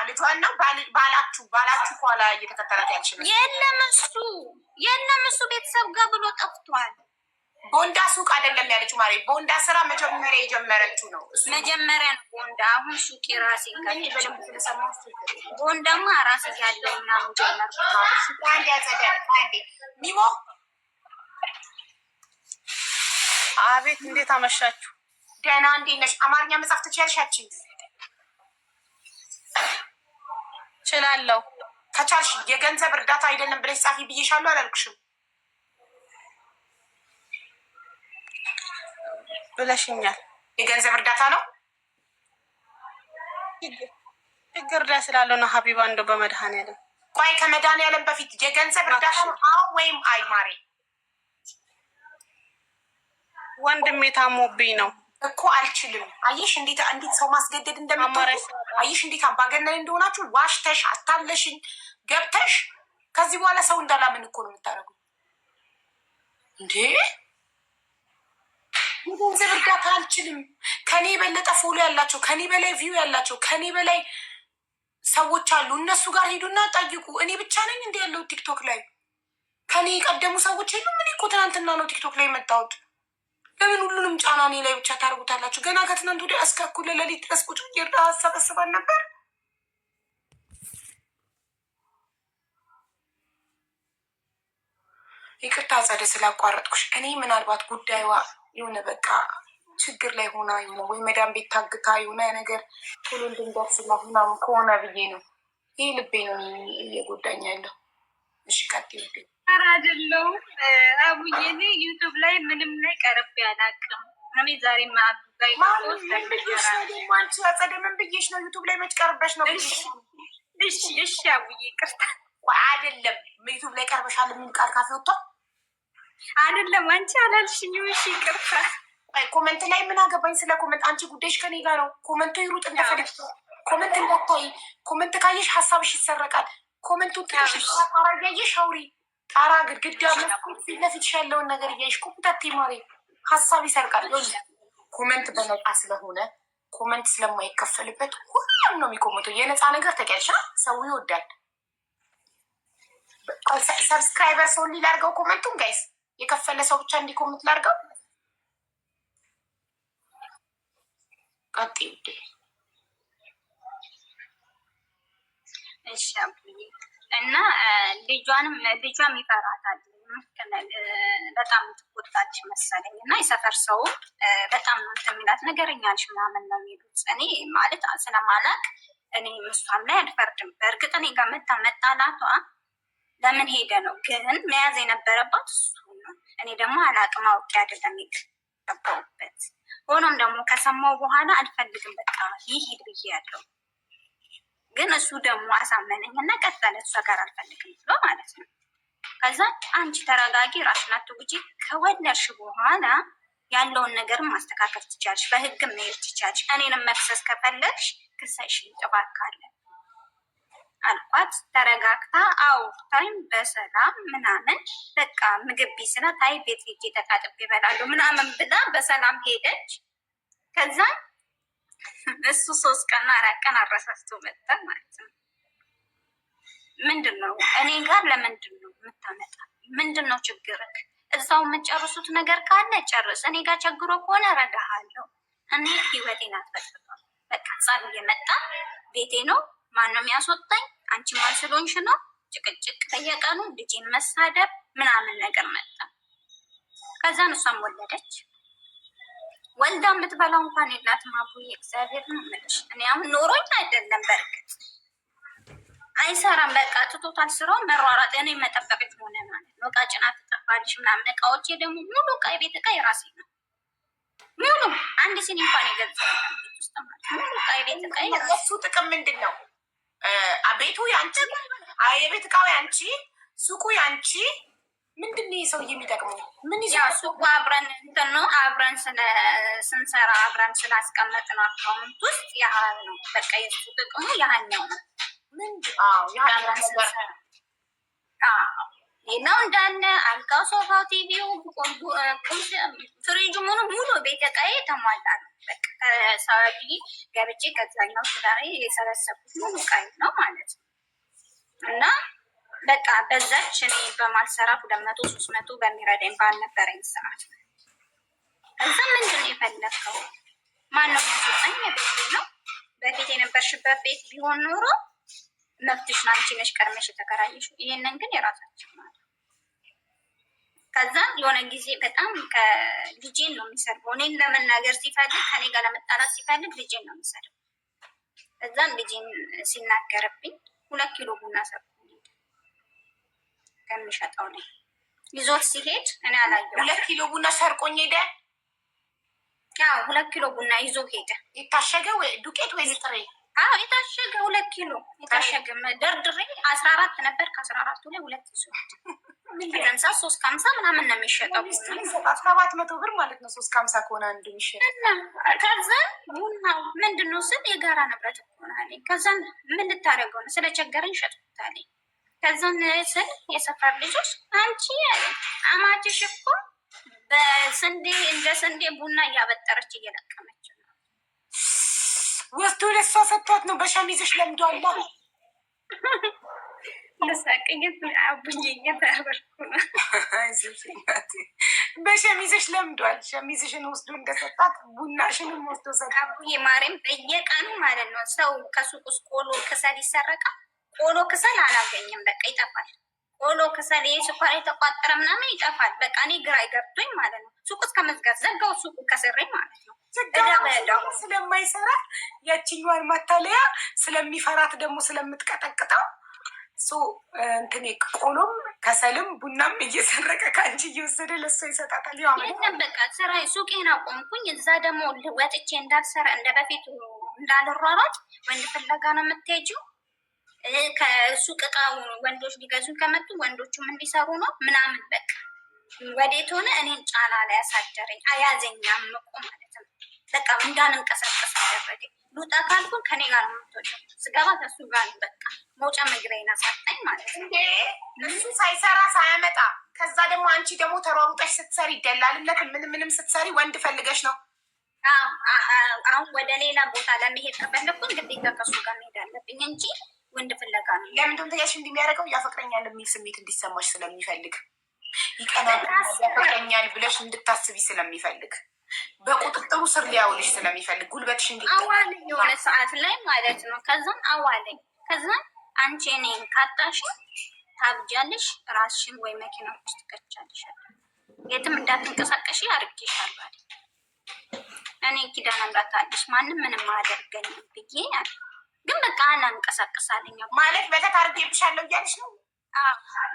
[SPEAKER 2] ልጇን ነው ባላችሁ ከኋላ እየተከተላት ያልሽ?
[SPEAKER 1] የለም እሱ ቤተሰብ ጋር ብሎ ጠፍቷል።
[SPEAKER 2] ቦንዳ ሱቅ አይደለም ያለችው ማሪ። ቦንዳ ስራ መጀመሪያ የጀመረችው ነው።
[SPEAKER 1] መጀመሪያ ነው ቦንዳ። አሁን ሱቅ ራሴ ቦንዳማ ራሴ ያለው ምናምን ጀመር።
[SPEAKER 2] አንድ ያጸደ አንዴ ሚሞ
[SPEAKER 3] አቤት፣ እንዴት አመሻችሁ?
[SPEAKER 2] ደህና እንዴት ነሽ? አማርኛ መጻፍ ትችያለሽ?
[SPEAKER 3] እችላለሁ።
[SPEAKER 2] ከቻልሽ የገንዘብ እርዳታ አይደለም ብለሽ ጻፊ ብዬሻለሁ አላልኩሽም?
[SPEAKER 3] ብለሽኛል።
[SPEAKER 2] የገንዘብ እርዳታ ነው
[SPEAKER 3] ችግር ላይ ስላለው ነው ሀቢባ። እንደው በመድኃኔዓለም
[SPEAKER 2] ቆይ፣ ከመድኃኔዓለም በፊት የገንዘብ እርዳታ ነው ወይም አይ ማሬ?
[SPEAKER 3] ወንድሜ ታሞብኝ ነው
[SPEAKER 2] እኮ አልችልም። አየሽ እንዴት ሰው ማስገደድ እንደምታረሽ አየሽ፣ እንዴት አምባገነን እንደሆናችሁ። ዋሽተሽ አታለሽኝ ገብተሽ ከዚህ በኋላ ሰው እንዳላምን እኮ ነው የምታደርጉት እንዴ? የገንዘብ እርዳታ አልችልም። ከኔ የበለጠ ፎሎ ያላቸው፣ ከኔ በላይ ቪው ያላቸው፣ ከኔ በላይ ሰዎች አሉ። እነሱ ጋር ሄዱና ጠይቁ። እኔ ብቻ ነኝ እንዲ ያለው ቲክቶክ ላይ? ከኔ የቀደሙ ሰዎች የሉም? እኔ እኮ ትናንትና ነው ቲክቶክ ላይ የመጣሁት። ለምን ሁሉንም ጫና እኔ ላይ ብቻ ታደርጉታላችሁ? ገና ከትናንት ወዲያ እስከ እኩለ ሌሊት ድረስ ቁጭ ብዬ አሰበስባል ነበር። ይቅርታ ጸደ ስላቋረጥኩሽ። እኔ ምናልባት ጉዳዩ የሆነ በቃ ችግር ላይ ሆና የሆነ ወይ መዳም ቤት ታግታ የሆነ ነገር ቶሎ እንድንደርስላት ምናምን ከሆነ ብዬ ነው። ይህ ልቤ ነው እየጎዳኝ ያለው። እሺ ቀጥይ ውዴ።
[SPEAKER 1] ኧረ አይደለሁም አቡዬ፣ እኔ ዩቱብ ላይ ምንም ላይ ቀርቤ አላውቅም። እኔ ዛሬ ማብዛይ
[SPEAKER 2] አንቺ አጸደ ምን ብዬሽ ነው? ዩቱብ ላይ መች ቀርበሽ ነው?
[SPEAKER 1] እሺ አቡዬ ይቅርታ።
[SPEAKER 2] አይደለም ዩቱብ ላይ ቀርበሻል የሚል ቃል ካፌ ወጥቷል።
[SPEAKER 1] አይደለም አንቺ አላልሽኝም። እሺ ይቅርታ።
[SPEAKER 2] ኮመንት ላይ ምን አገባኝ ስለ ኮመንት? አንቺ ጉዳይሽ ከኔ ጋር ነው። ኮመንቱ ይሩጥ እንደፈለግ። ኮመንት እንዳታይ። ኮመንት ካየሽ ሀሳብሽ ይሰረቃል። ኮመንቱ ጥሽ ጣራ እያየሽ አውሪ። ጣራ ግድግዳ ፊት ለፊትሽ ያለውን ነገር እያየሽ ኮምፒውተር ማሪ ሀሳብ ይሰርቃል። ኮመንት በነፃ ስለሆነ ኮመንት ስለማይከፈልበት ሁሉም ነው የሚኮመንተው። የነፃ ነገር ተቀልሻ ሰው ይወዳል። ሰብስክራይበር ሰው ሊላርገው ኮመንቱን ጋይስ የከፈለ ሰው ብቻ እንዲኮመንት ላርገው። ቀጥይ ውዴ።
[SPEAKER 1] እሺ አቡዬ። እና ልጇም ይፈራታል። በጣም ትቆጣች መሰለኝ እና የሰፈር ሰው በጣም የሚላት ነገረኛ ልጅ ምናምን ነው የሚሉት። እኔ ማለት ስለማላቅ እኔ እሷም ላይ አልፈርድም። በእርግጥ እኔ ጋር መጣላቷ ለምን ሄደ ነው፣ ግን መያዝ የነበረባት እሱ ነው። እኔ ደግሞ አላቅም አውቄ አይደለም የገባሁበት። ሆኖም ደግሞ ከሰማው በኋላ አልፈልግም በቃ ይሄድ ብዬ ያለው፣ ግን እሱ ደግሞ አሳመነኝ እና ቀጠለ። እሷ ጋር አልፈልግም ብሎ ማለት ነው። ከዛ አንቺ ተረጋጊ፣ ራስሽን አትጉጂ፣ ከወለድሽ በኋላ ያለውን ነገርም ማስተካከል ትቻለሽ፣ በህግም መሄድ ትቻለሽ። እኔንም መክሰስ ከፈለግሽ ክሰሽ ጥፋት ካለ አልኳት። ተረጋግታ አውርታኝ በሰላም ምናምን በቃ ምግብ ቢስላት አይ ቤት ሄጄ ተቃጥቤ እበላለሁ ምናምን ብላ በሰላም ሄደች። ከዛ እሱ 3 ቀን 4 ቀን አረሳስቶ መጣ ማለት ነው። ምንድን ነው እኔ ጋር ለምንድን ነው የምታመጣ? ምንድን ነው ችግርክ? እዛው የምጨርሱት ነገር ካለ ጨርስ። እኔ ጋር ቸግሮ ከሆነ እረዳሃለሁ። እኔ ህይወቴን አትበጥብጧል። በቃ ጻል እየመጣ ቤቴ ነው። ማን ነው የሚያስወጣኝ? አንቺ ማን ስለሆንሽ ነው? ጭቅጭቅ በየቀኑ ልጄን መሳደብ ምናምን ነገር መጣ። ከዛን እሷም ወለደች። ወልዳ የምትበላው እንኳን የላትም። አቡዬ እግዚአብሔር ነው የምልሽ። እኔ አሁን ኖሮኝ አይደለም፣ በእርግጥ አይሰራም። በቃ ትቶታል ስራውን። መሯሯጥ እኔ መጠበቅ ሆነ ማለት ነው። እቃ ጭና ትጠፋልሽ ምናምን። እቃዎቼ ደግሞ ሙሉ እቃ የቤት እቃ የራሴ ነው። ሙሉ አንድ ሲኒ እንኳን የገዛው ቤት ውስጥ ማለት ሙሉ እቃ የቤት እቃ የራሴ።
[SPEAKER 2] እሱ ጥቅም ምንድን ነው? ቤቱ ያንቺ፣ የቤት እቃው ያንቺ፣ ሱቁ ያንቺ። ምንድን ነው ሰውዬ የሚጠቅመው? ምን ይዛ
[SPEAKER 1] ሱቁ አብረን እንትን ነው አብረን ስንሰራ አብረን ስላስቀመጥ ነው አካውንት ውስጥ ያህል ነው። በቃ የሱ ጥቅሙ ያህኛው ነው። ነው እንዳለ አልጋው፣ ሶፋው፣ ቲቪው፣ ፍሪጁ ሙሉ ቤት እቃዬ ተሟላ ነው። በቃ ከሳዲ ገብቼ ከዛኛው ትዳሬ የሰበሰብኩት ሙሉ እቃዬ ነው ማለት ነው። እና በቃ በዛች እኔ በማልሰራ 200 300 በሚረዳኝ ባልነበረኝ ሰዓት እዛ ምንድን ነው የፈለግከው? ማነው የሚያስወጣኝ? ቤቴ ነው። በፊት የነበርሽበት ቤት ቢሆን ኖሮ መብትሽ ነው። አንቺ ነሽ ቀድመሽ የተከራየሽው። ይሄንን ግን የራሳችን ማለት። ከዛ የሆነ ጊዜ በጣም ከልጄን ነው የሚሰድበው። እኔን ለመናገር ሲፈልግ፣ ከኔ ጋር ለመጣላት ሲፈልግ ልጄን ነው የሚሰድበው። እዛም ልጄን ሲናገርብኝ 2 ኪሎ ቡና ሰርቆ ከሚሸጠው ላይ ይዞት ሲሄድ እኔ አላየሁም።
[SPEAKER 2] 2 ኪሎ ቡና ሰርቆኝ ሄደ።
[SPEAKER 1] 2 ኪሎ ቡና ይዞ ሄደ።
[SPEAKER 2] የታሸገ ዱቄት ወይስ ጥሬ?
[SPEAKER 1] የታሸገ 2 ኪሎ የታሸገ ደርድሬ 14 ነበር። ከ14ቱ ላይ 2 ይዞ ሚሊዮንሳ 350 ምናምን ነው የሚሸጠው።
[SPEAKER 2] 700 ብር ማለት ነው። 350 ከሆነ አንዱ የሚሸጥ
[SPEAKER 1] ከዛ ቡናው ምንድነው ስል የጋራ ንብረት ሆናለኝ። ከዛ ምን ልታደርገው ነው? ስለቸገረኝ ሸጥኩታለኝ። ከዛን ስል የሰፈር ልጆች አንቺ አማችሽ እኮ በስንዴ እንደ ስንዴ ቡና እያበጠረች እየለቀመች ነው።
[SPEAKER 2] ወስዶ ለሷ ሰጥቷት ነው። በሸሚዝሽ ለምዷላ
[SPEAKER 1] ለሳቀኝት አቡኝ እየተበርኩ ነው።
[SPEAKER 2] በሸሚዝሽ ለምዷል። ሸሚዝሽን ወስዶ እንደሰጣት ቡናሽንም ወስዶ ሰጣት።
[SPEAKER 1] አቡዬ ማርያም በየቀኑ ማለት ነው ሰው ከሱቅ ውስጥ ቆሎ ክሰል ይሰረቃል። ቆሎ ክሰል አላገኝም። በቃ ይጠፋል። ቆሎ ክሰል ስኳር የተቋጠረ ምናምን ይጠፋል። በቃ እኔ ግራ ገብቶኝ ማለት ነው ሱቅ ውስጥ ከመዝጋት ዘጋው ሱቁ ከስሬ ማለት ነው።
[SPEAKER 2] ስለማይሰራ ያችኛዋን ማታለያ ስለሚፈራት ደግሞ ስለምትቀጠቅጠው እንትን ቆሎም ከሰልም ቡናም እየሰረቀ ከአንቺ እየወሰደ ለእሷ ይሰጣታል።
[SPEAKER 1] በቃ ስራ ሱቄን አቆምኩኝ። እዛ ደግሞ ወጥቼ እንዳልሰራ እንደ በፊቱ እንዳልሯሯጥ ወንድ ፍለጋ ነው የምትሄጂው። ከሱቅ እቃ ወንዶች ሊገዙ ከመጡ ወንዶቹም እንዲሰሩ ነው ምናምን። በቃ ወዴት ሆነ እኔን ጫና ላይ ያሳደረኝ አያዘኝ አምቆ ማለት ነው። በቃ እንዳንንቀሳቀስ አደረገኝ። ሉጣ ካልኩን ከኔ ጋር ነው የምትወጪው፣ ስገባ ከሱ ጋር ነው። በቃ መውጫ መግቢያዬን አሳጣኝ ማለት ነው።
[SPEAKER 2] እሱ ሳይሰራ ሳያመጣ ከዛ ደግሞ አንቺ ደግሞ ተሯሩጠሽ ስትሰሪ ይደላልለት ምንም ስትሰሪ ወንድ ፈልገሽ ነው።
[SPEAKER 1] አሁን ወደ ሌላ ቦታ ለመሄድ ከፈለግኩን ግዴታ ከሱ ጋር መሄድ አለብኝ እንጂ ወንድ ፍለጋ ነው።
[SPEAKER 2] ለምንድን ትያሽ እንደሚያደርገው ያፈቅረኛል የሚል ስሜት እንዲሰማሽ ስለሚፈልግ፣ ይቀናል ያፈቅረኛል ብለሽ እንድታስቢ ስለሚፈልግ፣ በቁጥጥሩ ስር ሊያውልሽ ስለሚፈልግ ጉልበትሽ
[SPEAKER 1] አዋለኝ የሆነ ሰዓት ላይ ማለት ነው። ከዛም አዋለኝ። ከዛም አንቺ እኔን ካጣሽ ታብጃለሽ፣ ራስሽን ወይ መኪና ውስጥ ትከቻለሽ፣ የትም እንዳትንቀሳቀሽ አድርጌሻለሁ አለ። እኔ ኪዳነ ምሕረት አለሽ ማንም ምንም አያደርገኝም ብዬ አለ። ግን በቃ አላንቀሳቀሳለኝ
[SPEAKER 2] ማለት በተት አድርጌብሻለሁ እያለሽ ነው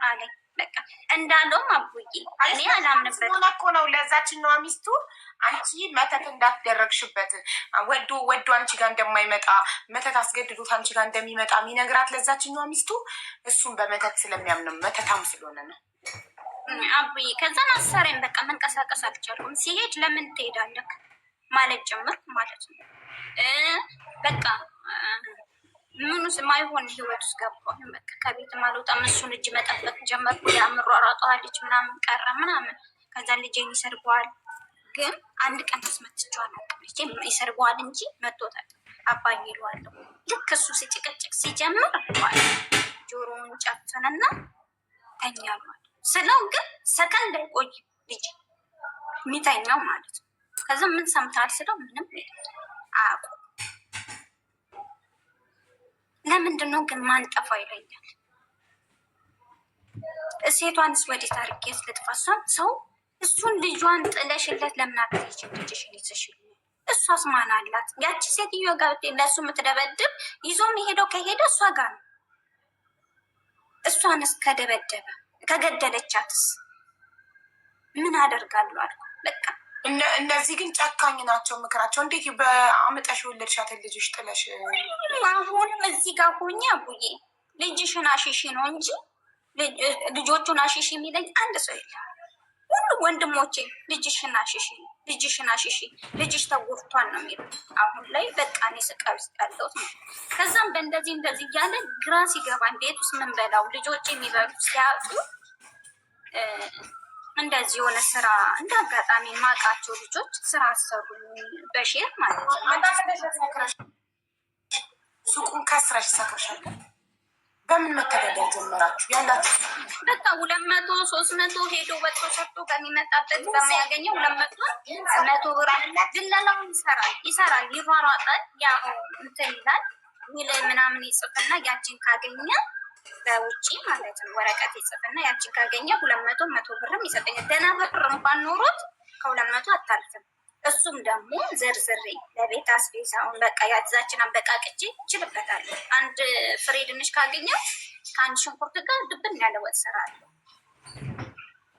[SPEAKER 1] አለኝ። በቃ እንዳለውም አቡዬ እኔ አላምንበት
[SPEAKER 2] ሆነ እኮ ነው። ለዛችኛዋ ሚስቱ አንቺ መተት እንዳትደረግሽበት ወዶ አንቺ ጋር እንደማይመጣ መተት አስገድዶት አንቺ ጋር እንደሚመጣ የሚነግራት ለዛችኛዋ ሚስቱ እሱን በመተት ስለሚያምነው መተታም ስለሆነ ነው
[SPEAKER 1] አቡዬ። ከዛን አሰረኝ። በቃ መንቀሳቀስ አልቻልኩም። ሲሄድ ለምን ትሄዳለህ ማለት ጀመርኩ ማለት ነው። በቃ ምኑስ ማይሆን ህይወት ውስጥ ገባሁ። በቃ ከቤትም አልወጣም። እሱን እጅ መጠበቅ ጀመርኩ። ያምሯሯጠዋለች ምናምን ቀረ ምናምን። ከዛ ልጄን ይሰርበዋል። ግን አንድ ቀን ተስመትቼው አላውቅም። ልጄን ይሰርበዋል እንጂ መቶታል። አባዬ እለዋለሁ። ልክ እሱ ሲጭቅጭቅ ሲጀምር ጆሮውን ጨፍንና ተኛል ስለው ግን ሰከንድ አይቆይም ልጅ የሚተኛው ማለት ነው። ከዛ ምን ሰምተሃል ስለው ምንም አያውቁም። ለምንድን ነው ግን ማንጠፋ ይለኛል። ሴቷንስ ወዴት አድርጌ ልጥፋ? ሰው እሱን ልጇን ጥለሽለት ለምን አትሄጂ? ልጅሽን ይዘሽ እሷስ ማን አላት? ያቺ ሴትዮ ጋር ለእሱ የምትደበድብ ይዞ የሚሄደው ከሄደ እሷ ጋር ነው። እሷንስ ከደበደበ ከገደለቻትስ ምን አደርጋለሁ አልኩ። በቃ
[SPEAKER 2] እነዚህ ግን ጨካኝ ናቸው። ምክራቸው እንዴት በአመጣሽ የወለድሻትን ልጅሽ ጥለሽ
[SPEAKER 1] አሁንም እዚህ ጋር ሆኜ አቡዬ ልጅሽን አሽሺ ነው እንጂ ልጆቹን አሽሺ የሚለኝ አንድ ሰው የለም። ሁሉም ወንድሞቼ ልጅሽን አሽሺ፣ ልጅሽን አሽሺ፣ ልጅሽ ተጎድቷል ነው የሚለው። አሁን ላይ በቃ እኔ ስቃይ ውስጥ ያለሁት ነው። ከዛም በእንደዚህ እያለ ግራ ሲገባኝ ቤት ውስጥ ምን በላው ልጆች የሚበሉት ሲያጡ እንደዚህ የሆነ ስራ እንደ አጋጣሚ ማውቃቸው ልጆች ስራ አሰሩ በሼር ማለት ነው።
[SPEAKER 2] ሱቁን ከስረሽ ሰክረሻል። በምን መተዳደር ጀመራችሁ? ያላችሁ
[SPEAKER 1] በቃ 200 300 ሄዶ ወጥቶ ሰርቶ በሚመጣበት በሚያገኘው 200 ብር ድለላውን ይሰራል ይሯሯጣል። ያው እንትን ይላል ውል ምናምን ይጽፍና ያችን ካገኘ በውጪ ማለት ነው ወረቀት ይጽፍና ያችን ካገኘ 200 100 ብርም ይሰጠኛል። ደህና ብር እንኳን ኖሮት ከ200 አታልፍም። እሱም ደግሞ ዝርዝሬ ለቤት አስቤዛውን በቃ ያዛችን አበቃቅቼ እችልበታለሁ። አንድ ፍሬ ድንች ካገኘ ከአንድ ሽንኩርት ጋር ድብን ያለ ወጥ እሰራለሁ።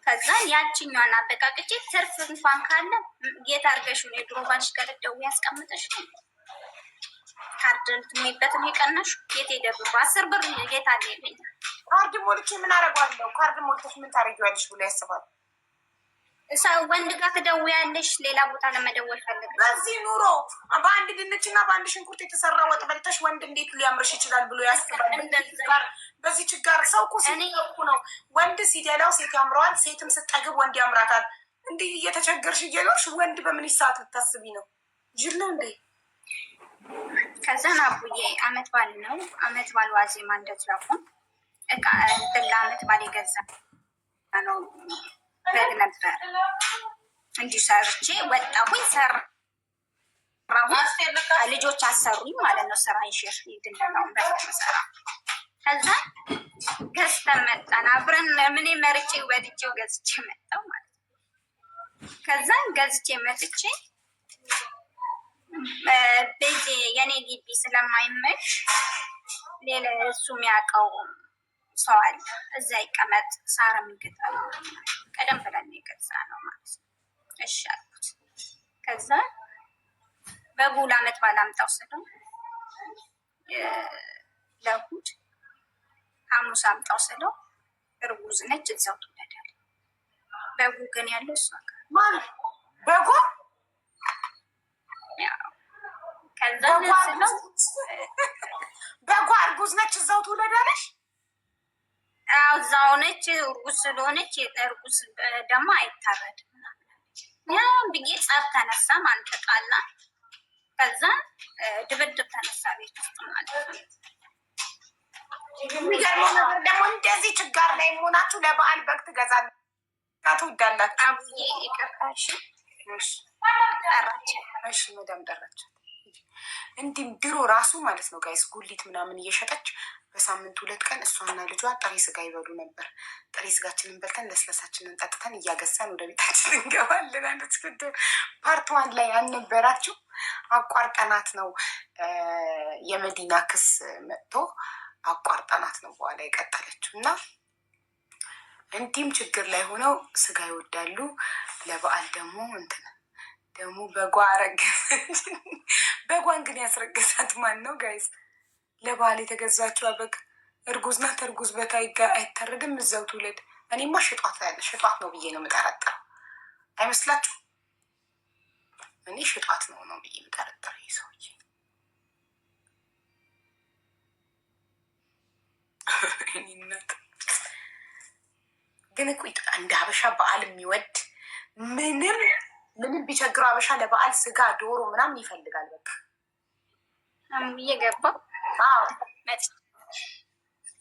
[SPEAKER 1] ከዛ ያችኛዋን አበቃቅቼ ትርፍ እንኳን ካለ ጌታ አድርገሽ ነው የድሮ ባልሽ ጋር ደውዬ ያስቀምጠሽ ካርድ እንትሚበትን የቀነሽ ጌታ ይደብሩ 10 ብር ጌታ አለ ይለኛል።
[SPEAKER 2] ካርድ ሞልቼ ምን አደርገዋለሁ? ካርድ ሞልተሽ ምን ታደርጊዋለሽ ብሎ ያስባል።
[SPEAKER 1] ወንድ ጋር ትደውያለሽ፣ ሌላ ቦታ ለመደወል ፈልገሽ
[SPEAKER 2] በዚህ ኑሮ በአንድ ድንችና በአንድ ሽንኩርት የተሰራ ወጥ በልተሽ ወንድ እንዴት ሊያምርሽ ይችላል ብሎ ያስባል። በዚህ ችጋር ሰው እኮ ሲጠቁ ነው። ወንድ ሲደላው ሴት ያምረዋል፣ ሴትም ስጠግብ ወንድ ያምራታል። እንዲህ እየተቸገርሽ እየኖርሽ ወንድ በምን ሰዓት ልታስቢ ነው? ጅል ነው እንዴ?
[SPEAKER 1] ከዛን አቡዬ አመት ባል ነው አመት ባል ዋዜማ እንደዚያው እቃ ለአመት ባል የገዛ ነው በግ ነበር እንዲሁ ሰርቼ ወጣሁኝ። ሰራሁ ልጆች አሰሩኝ ማለት ነው። ስራ ይሽር ይድነውን በሰራ ከዛ ገዝተን መጣን አብረን ምን መርጬ ወድጄው ገዝቼ መጣሁ ማለት ነው። ከዛ ገዝቼ መጥቼ ቤቴ የኔ ግቢ ስለማይመች ሌላ እሱ የሚያውቀው ሰው አለ እዛ ይቀመጥ ሳር የሚገጣል ቀደም ብለን የገዛ ነው ማለት ነው። እሺ አልኩት። ከዛ በጉል አመት ባላምጣው ስለው ለእሑድ ሐሙስ አምጣው ስለው እርጉዝ ነች እዛው ትወለዳለች። በጉ ግን ያለው እሷ ጋር
[SPEAKER 2] ማለት በጉ
[SPEAKER 1] ከዛ ስለው
[SPEAKER 2] በጉ እርጉዝ ነች እዛው ትወለዳለች።
[SPEAKER 1] እዛው ነች እርጉዝ ስለሆነች እርጉዝ ደግሞ አይታረድም ያ ብዬ ጸብ ተነሳ ማለት ተጣላ። ከዛ ድብድብ ተነሳ ቤት ውስጥ ማለት ነው።
[SPEAKER 2] የሚገርመው ነገር ደግሞ እንደዚህ ችጋር ላይ መሆናችሁ ለበዓል በግ ትገዛላችሁ ትወዳላችሁ።
[SPEAKER 1] አቡዬ ይቅርታሽ ጠራች።
[SPEAKER 2] እሺ መዳም ጠራች። እንዲም ድሮ ራሱ ማለት ነው ጋይስ ጉሊት ምናምን እየሸጠች በሳምንት 2 ቀን እሷና ልጇ ጥሬ ስጋ ይበሉ ነበር። ጥሬ ስጋችንን በልተን ለስለሳችንን ጠጥተን እያገሳን ወደ ቤታችን እንገባለን። አንድ ፓርት 1 ላይ ያልነበራችሁ አቋርጠናት ነው የመዲና ክስ መጥቶ አቋርጠናት ነው በኋላ የቀጠለችው እና እንዲም ችግር ላይ ሆነው ስጋ ይወዳሉ። ለበዓል ደግሞ እንትን ደግሞ በጓ አረገዘች። በጓን ግን ያስረገዛት ማን ነው ጋይስ? ለበዓል የተገዛችው በግ እርጉዝ ናት። እርጉዝ በታ አይታረድም እዛው ትውለድ። እኔማ ሽጧት ነው ብዬ ነው የምጠረጥረው። አይመስላችሁ? እኔ ሽጧት ነው ብዬ የምጠረጥረው። ይህ ሰውዬ እኔነት ግን እኮ እንደ ሀበሻ በዓል የሚወድ ምንም ቢቸግረው ሀበሻ ለበዓል ስጋ ዶሮ ምናምን ይፈልጋል። በቃ
[SPEAKER 1] እየገባው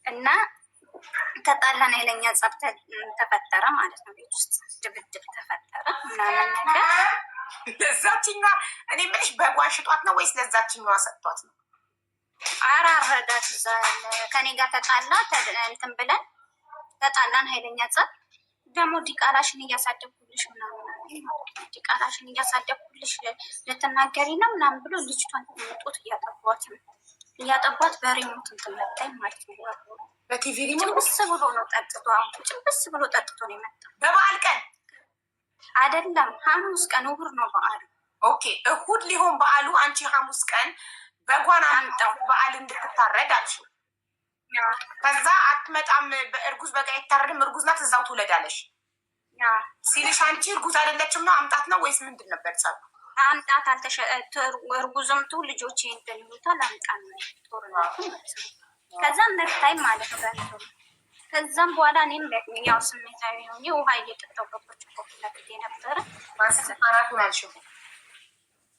[SPEAKER 1] እና ተጣላን። ኃይለኛ ጸብ ተፈጠረ ማለት ነው። ቤት ውስጥ ድብድብ ተፈጠረ ምናምን ነገር።
[SPEAKER 2] ለዛችኛ እኔ የምልሽ በጓን ሽጧት ነው ወይስ ለዛችኛዋ ሰጥቷት ነው?
[SPEAKER 1] አራረዳት እዛ ከኔ ጋር ተጣላ እንትን ብለን ተጣላን። ኃይለኛ ጸብ ደግሞ ዲቃላሽን እያሳደግኩልሽ ምናምን ዲቃላሽን እያሳደግኩልሽ ልትናገሪ ነው ምናምን ብሎ ልጅቷን ጡት እያጠቧት በሪሞት እንትን መታኝ ማለት ነው።
[SPEAKER 2] በቲቪ
[SPEAKER 1] ጭብስ ብሎ ነው ጠጥቶ ጭብስ ብሎ ጠጥቶ ነው የመጣው።
[SPEAKER 2] በበዓል ቀን
[SPEAKER 1] አይደለም ሐሙስ ቀን እሑድ ነው በዓሉ።
[SPEAKER 2] ኦኬ እሑድ ሊሆን በዓሉ። አንቺ ሐሙስ ቀን በጓን አምጣው በዓል እንድትታረድ አልሽው። ከዛ አትመጣም በእርጉዝ በጋ አይታረድም እርጉዝ ናት እዛው ትውለዳለሽ ሲልሽ አንቺ እርጉዝ አይደለችም ነው አምጣት ነው ወይስ ምንድን ነበር ጸቡ?
[SPEAKER 1] አምጣት እርጉዝምቱ ልጆች እንትን ይሉታል አምጣት ነው ጦርነቱ። ከዛም መርታይ ማለት ነው። ከዛም በኋላ እኔም ያው ስሜታዊ ሆኜ ውሃ እየጠጣሁ ገባች ኮፍለክት የነበረ
[SPEAKER 2] ማስፈራራቱ ናቸው።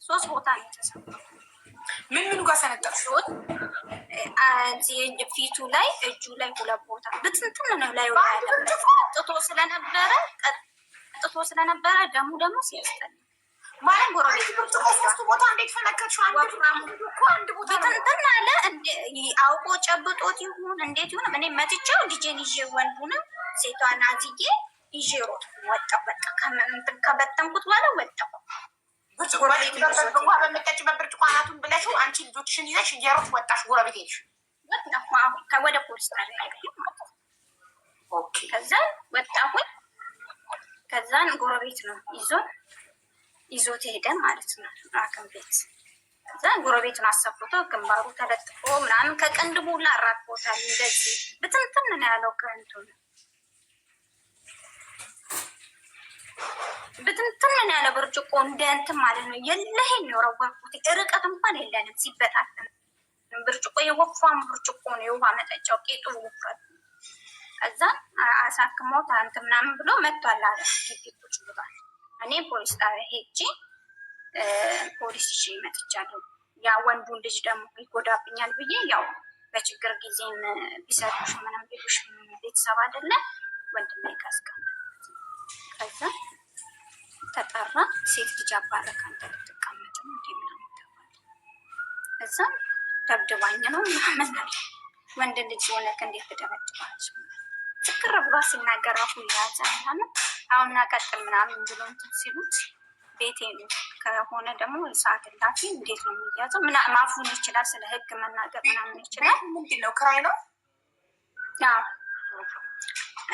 [SPEAKER 1] 3 ቦታ ነው የተሰማው።
[SPEAKER 2] ምን ጋር ሰነጠቅሽት?
[SPEAKER 1] ፊቱ ላይ እጁ ላይ 2 ቦታ ብትንትን ነው ላይ ጠጥቶ ስለነበረ ደግሞ ሲያስጠላ
[SPEAKER 2] ማለት ጎረቤት ብርጭቆ 3 ቦታ እንዴት ፈነከችው? አንድ ቦታ
[SPEAKER 1] እንትን አለ አውቆ ጨብጦት ይሁን እንዴት ይሁን እኔ መትቼው ልጄን ይዤ ወንዱንም ሴቷን አዝዬ ይዤ ሮጥ ወጣሁ። በቃ ከበተንኩት በኋላ ወጣሁ።
[SPEAKER 2] ብርጭቆ በምጠጭበት ብርጭቆ አናቱን ብለሽው አንቺ ልጆችሽን ይዘሽ እየሮጥሽ ወጣሽ ጎረቤት ሄድሽ?
[SPEAKER 1] ወደ ፖሊስ ጣቢያ ማለት ነው።
[SPEAKER 2] ኦኬ
[SPEAKER 1] ከዛ ወጣሁኝ። ከዛን ጎረቤት ነው ይዞት ሄደ ማለት ነው ሐኪም ቤት። ከዛ ጎረቤቱን አሰብቶ ግንባሩ ተለጥፎ ምናምን ከቅንድቡ ሁላ አራግፎታል። እንደዚህ ብትንትን ነው ያለው። ከእንትኑ ብትንትን ነው ያለ ብርጭቆ እንደ እንትን ማለት ነው። የለሄን ነው ረዋኩት። ርቀት እንኳን የለንም ሲበታተን። ብርጭቆ የወፋም ብርጭቆ ነው የውሃ መጠጫው ቄጡ ውፍረት። ከዛ አሳክሞት እንትን ምናምን ብሎ መጥቷል አለ ግቢ ቁጭ ብሏል። እኔ ፖሊስ ጣቢያ ሄጄ ፖሊስ ይዤ መጥቻለሁ። ያ ወንዱን ልጅ ደግሞ ይጎዳብኛል ብዬ ያው በችግር ጊዜም ቢሰጡሽ ምንም ቢሉሽ ቤተሰብ አይደለ ወንድሜ ካስቀመጥ ከዛ ተጠራ። ሴት ልጅ አባረክ አንተ ልትቀመጥ ነው እንዲ ምናምን ተባለ። እዛ ደብድባኝ ነው ምናምን አለ። ወንድ ልጅ ሆነክ እንዴት ትደበድባለች? ትክር ብሎ ሲናገር አፉ ያዘ ምናምን አሁን እናቀጥል ምናምን ብሎ እንትን ሲሉት ቤቴ ከሆነ ደግሞ ሰዓት ላፊ እንዴት ነው የሚያዘው? ማፉን ይችላል፣ ስለ ህግ መናገር ምናምን ይችላል።
[SPEAKER 2] ምንድን ነው ክራይ ነው
[SPEAKER 1] ያው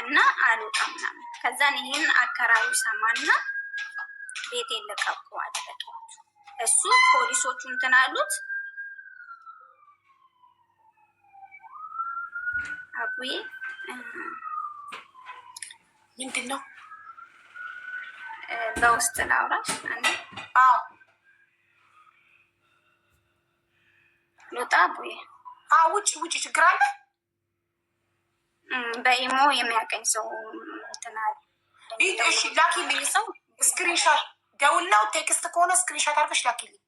[SPEAKER 1] እና አልወጣም ምናምን። ከዛን ይህን አከራዩ ሰማና ቤቴ ለቀቁ አደረገ። እሱ ፖሊሶቹ እንትን አሉት። አቡዬ
[SPEAKER 2] ምንድን ነው
[SPEAKER 1] በውስጥ ላውራሽ?
[SPEAKER 2] አዎ
[SPEAKER 1] ልውጣ አቡዬ?
[SPEAKER 2] ውጭ ችግር አለ?
[SPEAKER 1] በኢሞ የሚያቀኝ ሰው እንትን አለ።
[SPEAKER 2] እሺ ላኪልኝ። ሰው ስክሪንሻት ደውላው ቴክስት ከሆነ ስክሪንሻት አድርገሽ ላኪልኝ።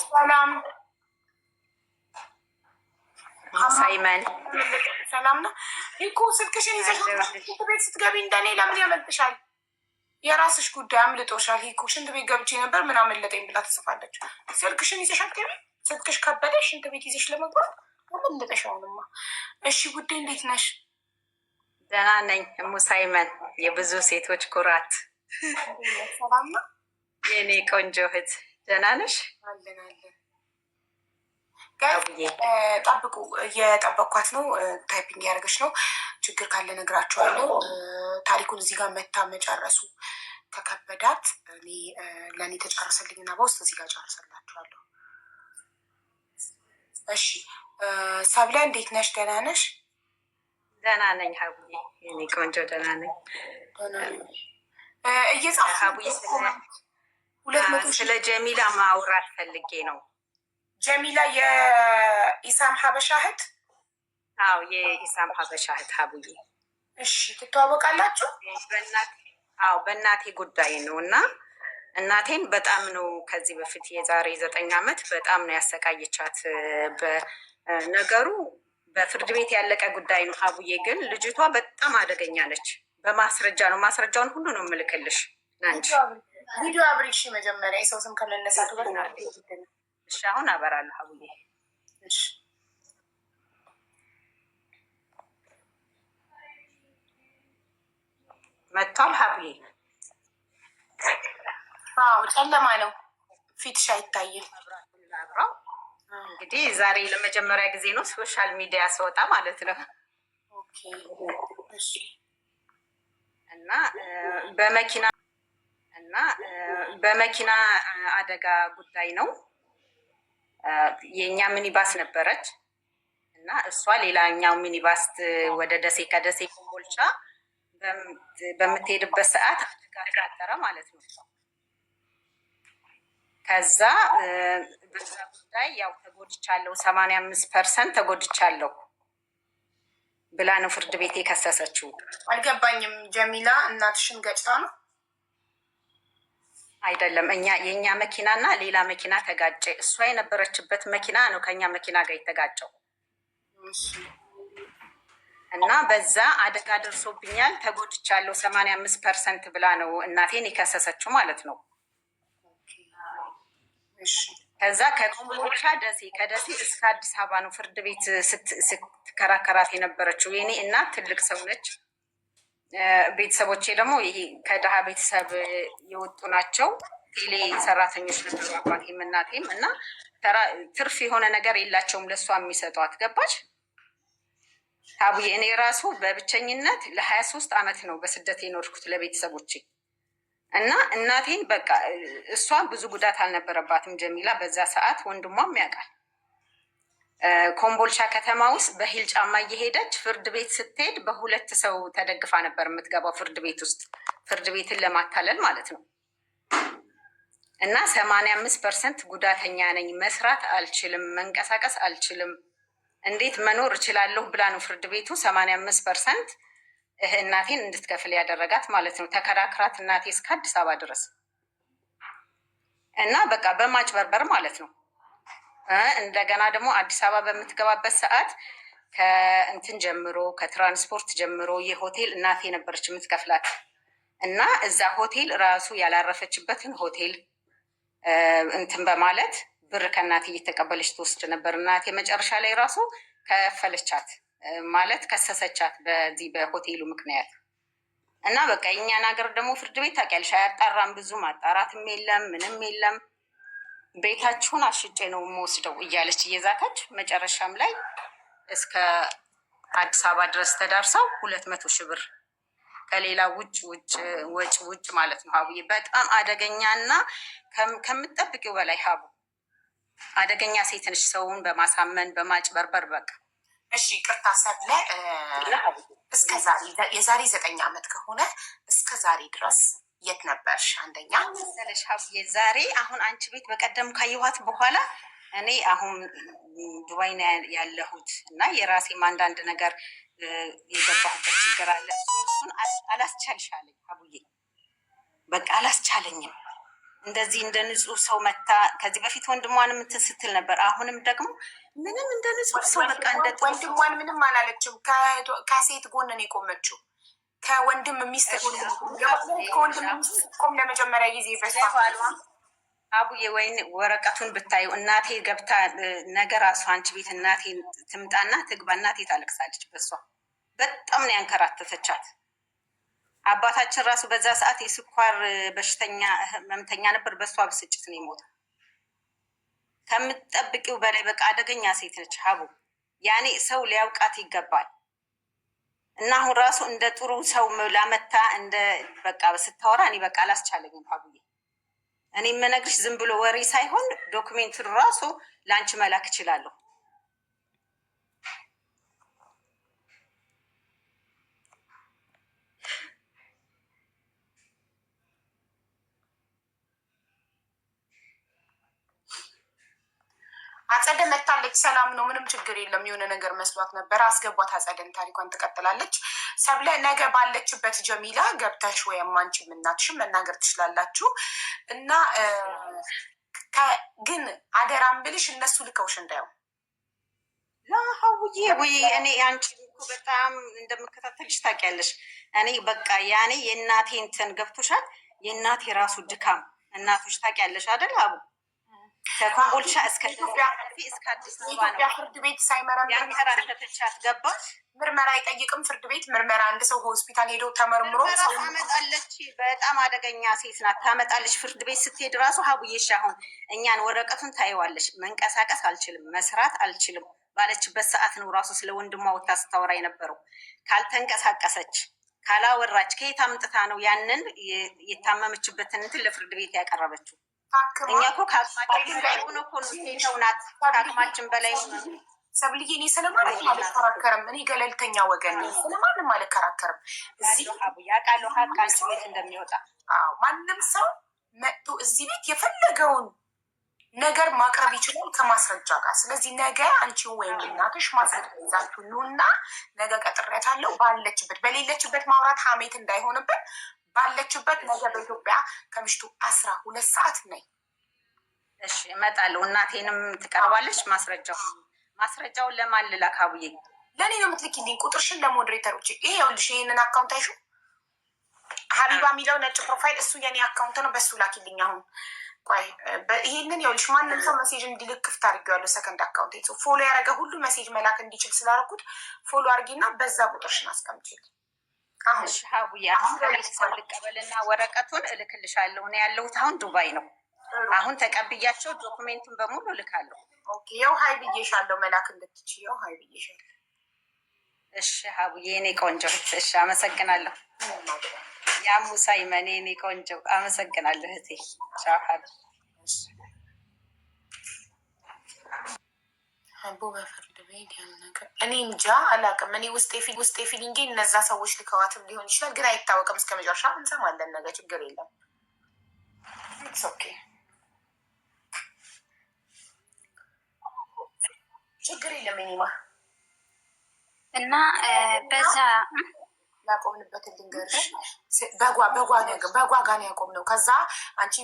[SPEAKER 2] ሰላም
[SPEAKER 4] ሳይመን
[SPEAKER 2] ሰላም ነው እኮ። ስልክሽን ይዘሽ ሽንት ቤት ስትገቢ እንደኔ ለምን ያመልጥሻል? የራስሽ ጉዳይ አምልጦሻል። እኮ ሽንት ቤት ገብቼ ነበር ምን አመለጠኝ ብላ ትጽፋለች። ስልክሽን ይዘሽ አትገቢ። ስልክሽ ከበደሽ ሽንት ቤት ይዘሽ ለመግባት አመለጠሽ። አሁንማ እሺ ውዴ እንዴት ነሽ?
[SPEAKER 4] ደህና ነኝ እሙ ሳይመን፣ የብዙ ሴቶች ኩራት።
[SPEAKER 2] ሰላም ነው
[SPEAKER 4] የኔ ቆንጆ እህት፣ ደህና ነሽ?
[SPEAKER 2] አለን አለን። ጠብቁ፣ እየጠበቅኳት ነው። ታይፒንግ ያደረገች ነው። ችግር ካለ ነግራችኋለሁ። ታሪኩን እዚህ ጋር መታ መጨረሱ ከከበዳት ለእኔ ተጨረሰልኝ እና በውስጥ እዚህ ጋር ጨርሰላችኋለሁ። እሺ ሰብለ እንዴት ነሽ? ደህና ነሽ?
[SPEAKER 4] ደህና ነኝ ሀቡዬ፣ የኔ ቆንጆ ደህና ነኝ።
[SPEAKER 2] እየጻፍኩ
[SPEAKER 4] ስለ ጀሚላ ማውራት ፈልጌ ነው።
[SPEAKER 2] ጀሚላ የኢሳም ሀበሻ እህት?
[SPEAKER 4] አዎ የኢሳም ሀበሻ እህት ሀቡዬ።
[SPEAKER 2] እሺ ትተዋወቃላችሁ?
[SPEAKER 4] አዎ በእናቴ ጉዳይ ነው እና እናቴን በጣም ነው ከዚህ በፊት የዛሬ 9 ዓመት በጣም ነው ያሰቃየቻት። በነገሩ በፍርድ ቤት ያለቀ ጉዳይ ነው ሀቡዬ። ግን ልጅቷ በጣም አደገኛ ነች። በማስረጃ ነው፣ ማስረጃውን ሁሉ ነው የምልክልሽ። ናንቺ
[SPEAKER 2] ቪዲዮ አብሬሽ መጀመሪያ የሰው ስም ከመነሳቱ
[SPEAKER 4] እሺ አሁን አበራለሁ ሀቡዬ።
[SPEAKER 2] እሺ
[SPEAKER 4] መጥቷል ሀቡዬ?
[SPEAKER 2] አዎ ጨለማ ነው፣ ፊትሽ አይታይም።
[SPEAKER 4] እንግዲህ ዛሬ ለመጀመሪያ ጊዜ ነው ሶሻል ሚዲያ ስወጣ ማለት ነው።
[SPEAKER 2] ኦኬ እሺ።
[SPEAKER 4] እና በመኪና አደጋ ጉዳይ ነው። የእኛ ሚኒባስ ነበረች እና እሷ ሌላኛው ሚኒባስ ወደ ደሴ ከደሴ ኮምቦልቻ በምትሄድበት ሰዓት አደጋ ተፈጠረ ማለት ነው። ከዛ በዛ ጉዳይ ያው ተጎድቻለሁ 85% ተጎድቻለሁ ብላ ነው ፍርድ ቤት የከሰሰችው።
[SPEAKER 2] አልገባኝም። ጀሚላ እናትሽን ገጭታ ነው?
[SPEAKER 4] አይደለም፣ የእኛ መኪናና ሌላ መኪና ተጋጨ። እሷ የነበረችበት መኪና ነው ከኛ መኪና ጋር የተጋጨው እና በዛ አደጋ ደርሶብኛል ተጎድቻለሁ 85% ብላ ነው እናቴን የከሰሰችው ማለት ነው። ከዛ ከኮምቦልቻ ደሴ ከደሴ እስከ አዲስ አበባ ነው ፍርድ ቤት ስትከራከራት የነበረችው። የኔ እናት ትልቅ ሰው ነች። ቤተሰቦቼ ደግሞ ይሄ ከድሃ ቤተሰብ የወጡ ናቸው። ቴሌ ሰራተኞች ነበሩ አባቴም እናቴም እና ትርፍ የሆነ ነገር የላቸውም ለእሷ የሚሰጧት። ገባች ታቡዬ? እኔ ራሱ በብቸኝነት ለ23 ዓመት ነው በስደት የኖርኩት ለቤተሰቦቼ እና እናቴን በቃ እሷ ብዙ ጉዳት አልነበረባትም ጀሚላ በዛ ሰዓት። ወንድሟም ያውቃል። ኮምቦልቻ ከተማ ውስጥ በሂል ጫማ እየሄደች ፍርድ ቤት ስትሄድ በሁለት ሰው ተደግፋ ነበር የምትገባው ፍርድ ቤት ውስጥ፣ ፍርድ ቤትን ለማታለል ማለት ነው። እና 85% ጉዳተኛ ነኝ፣ መስራት አልችልም፣ መንቀሳቀስ አልችልም፣ እንዴት መኖር እችላለሁ ብላ ነው ፍርድ ቤቱ 85% እናቴን እንድትከፍል ያደረጋት ማለት ነው። ተከራክራት እናቴ እስከ አዲስ አበባ ድረስ እና በቃ በማጭበርበር ማለት ነው። እንደገና ደግሞ አዲስ አበባ በምትገባበት ሰዓት ከእንትን ጀምሮ ከትራንስፖርት ጀምሮ የሆቴል እናቴ ነበረች የምትከፍላት እና እዛ ሆቴል ራሱ ያላረፈችበትን ሆቴል እንትን በማለት ብር ከእናቴ እየተቀበለች ትወስድ ነበር። እናቴ መጨረሻ ላይ ራሱ ከፈለቻት ማለት ከሰሰቻት በዚህ በሆቴሉ ምክንያት። እና በቃ የእኛን ሀገር ደግሞ ፍርድ ቤት ታውቂያለሽ አያጣራም፣ ብዙ ማጣራትም የለም ምንም የለም። ቤታችሁን አሽጬ ነው የምወስደው እያለች እየዛተች መጨረሻም ላይ እስከ አዲስ አበባ ድረስ ተዳርሰው 200 ሺህ ብር ከሌላ ውጭ ማለት ነው። ሀቡዬ በጣም አደገኛ እና ከምጠብቂው በላይ ሀቡ አደገኛ ሴት ነሽ። ሰውን በማሳመን በማጭበርበር በቃ።
[SPEAKER 2] እሺ ቅርታ ሰብለ እስከ ዛሬ የዛሬ 9 ዓመት ከሆነ እስከ ዛሬ ድረስ የት ነበርሽ? አንደኛ
[SPEAKER 4] መሰለሽ ሀቡዬ ዛሬ አሁን አንቺ ቤት በቀደም ካየኋት በኋላ እኔ አሁን ዱባይ ነው ያለሁት እና የራሴም አንዳንድ ነገር የገባሁበት ችግር አለ። እሱን አላስቻልሻለኝ ሀቡዬ በቃ አላስቻለኝም። እንደዚህ እንደ ንጹህ ሰው መታ ከዚህ በፊት ወንድሟን እንትን ስትል ነበር። አሁንም ደግሞ ምንም እንደ ንጹህ ሰው በቃ እንደ
[SPEAKER 2] ወንድሟን ምንም አላለችም። ከሴት ጎን ነው የቆመችው። ከወንድም ሚስት ከወንድም ሚስት ቆም ለመጀመሪያ ጊዜ በስፋት
[SPEAKER 4] አቡዬ ወይን ወረቀቱን ብታዩ እናቴ ገብታ ነገር ራሱ አንቺ ቤት እናቴ ትምጣና ትግባ። እናቴ ታለቅሳለች። በሷ በጣም ነው ያንከራተተቻት። አባታችን ራሱ በዛ ሰዓት የስኳር በሽተኛ ህመምተኛ ነበር። በሷ ብስጭት ነው የሞተው። ከምትጠብቂው በላይ በቃ አደገኛ ሴት ነች ሀቡ። ያኔ ሰው ሊያውቃት ይገባል። እና አሁን ራሱ እንደ ጥሩ ሰው ላመታ እንደ በቃ ስታወራ እኔ በቃ አላስቻለኝም ሀቡዬ። እኔ የምነግርሽ ዝም ብሎ ወሬ ሳይሆን ዶክሜንቱን ራሱ ለአንቺ መላክ እችላለሁ።
[SPEAKER 2] አጸደ መታለች። ሰላም ነው፣ ምንም ችግር የለም። የሆነ ነገር መስሏት ነበረ። አስገቧት። አጸደን ታሪኳን ትቀጥላለች። ሰብለ ነገ ባለችበት ጀሚላ ገብተሽ ወይም አንቺም እናትሽም መናገር ትችላላችሁ። እና ግን አደራም ብልሽ እነሱ ልከውሽ እንዳየው
[SPEAKER 4] ሀውዬ ወይ እኔ አንቺ በጣም እንደምከታተልሽ ታውቂያለሽ። እኔ በቃ ያኔ የእናቴ እንትን ገብቶሻል። የእናቴ ራሱ ድካም እናቶች ታውቂያለሽ አይደል አቡ ከኮምቦልቻ እስከ አዲስ አበባ ነው
[SPEAKER 2] ፍርድ ቤት ሳይመረምር
[SPEAKER 4] ያንከራተተቻት። ገባሽ?
[SPEAKER 2] ምርመራ አይጠይቅም ፍርድ ቤት። ምርመራ አንድ ሰው ሆስፒታል ሄዶ ተመርምሮ
[SPEAKER 4] ታመጣለች። በጣም አደገኛ ሴት ናት። ታመጣለች። ፍርድ ቤት ስትሄድ ራሱ ሀቡዬሽ አሁን እኛን ወረቀቱን ታይዋለች። መንቀሳቀስ አልችልም፣ መስራት አልችልም ባለችበት ሰዓት ነው ራሱ ስለ ወንድሟ ወታ ስታወራ የነበረው። ካልተንቀሳቀሰች ካላወራች ከየት አምጥታ ነው ያንን የታመመችበትን እንትን ለፍርድ ቤት ያቀረበችው? እኛ እኮ ከአቅማችን በላይ ሆኖ እኮ ነው ሴተውናት ከአቅማችን በላይ ሆነ።
[SPEAKER 2] ሰብልዬ እኔ ስለማንም አልከራከርም። እኔ ገለልተኛ ወገን ነኝ። ስለማንም አልከራከርም። እዚህ
[SPEAKER 4] ያውቃለሁ ሀቅ አንቺ ቤት እንደሚወጣ።
[SPEAKER 2] ማንም ሰው መጥቶ እዚህ ቤት የፈለገውን ነገር ማቅረብ ይችላል ከማስረጃ ጋር። ስለዚህ ነገ አንቺ ወይም እናትሽ ማስረጃ ይዛችሁ ኑና ነገ ቀጥሬያታለሁ ባለችበት፣ በሌለችበት ማውራት ሀሜት እንዳይሆንብን ባለችበት ነገ በኢትዮጵያ ከምሽቱ 12 ሰዓት ነይ።
[SPEAKER 4] እሺ እመጣለሁ። እናቴንም ትቀርባለች። ማስረጃውን ለማን ልላክ? አቡዬ
[SPEAKER 2] ለእኔ ነው የምትልኪልኝ። ቁጥርሽን ለሞዴሬተሮች ይሄ ይኸውልሽ፣ ይህንን አካውንት አይሹ ሀቢባ የሚለው ነጭ ፕሮፋይል እሱ የኔ አካውንት ነው። በሱ ላኪልኝ አሁን። ቆይ ይሄንን ይኸውልሽ፣ ማንም ሰው ሜሴጅ እንዲልክ ክፍት አድርጌዋለሁ። ሰከንድ አካውንት ፎሎ ያደረገ ሁሉ ሜሴጅ መላክ እንዲችል ስላደረኩት ፎሎ አድርጊና በዛ ቁጥርሽን አስቀምጪልኝ።
[SPEAKER 4] አሁን ሀቡዬ አሁን ከቤተሰብ ልቀበልና ወረቀቱን እልክልሻለሁ። እኔ ያለሁት አሁን ዱባይ ነው። አሁን ተቀብያቸው ዶኩሜንቱን በሙሉ እልካለሁ።
[SPEAKER 2] ኦኬ ያው ሀይ ብዬሻለሁ፣ መላክ እንድትችይ ያው ሀይ ብዬሻለሁ።
[SPEAKER 4] እሺ ሀቡዬ እኔ ቆንጆ፣ እሺ አመሰግናለሁ። የአሙሳይ መኔ እኔ ቆንጆ አመሰግናለሁ እህቴ። ቻው ሀብ
[SPEAKER 2] አቦ በፍርድ ቤት ያለ ነገር እኔ እንጃ አላውቅም። እኔ ውስጤ ፊሊንጌ እነዛ ሰዎች ልከዋትም ሊሆን ይችላል፣ ግን አይታወቅም። እስከ መጨረሻ እንሰማለን ነገ። ችግር የለም። ኦኬ ችግር የለም። ኔማ
[SPEAKER 1] እና በዛ
[SPEAKER 2] ያቆምንበትን ልንገርሽ። በጓ ጋር ነው ያቆምነው። ከዛ አንቺ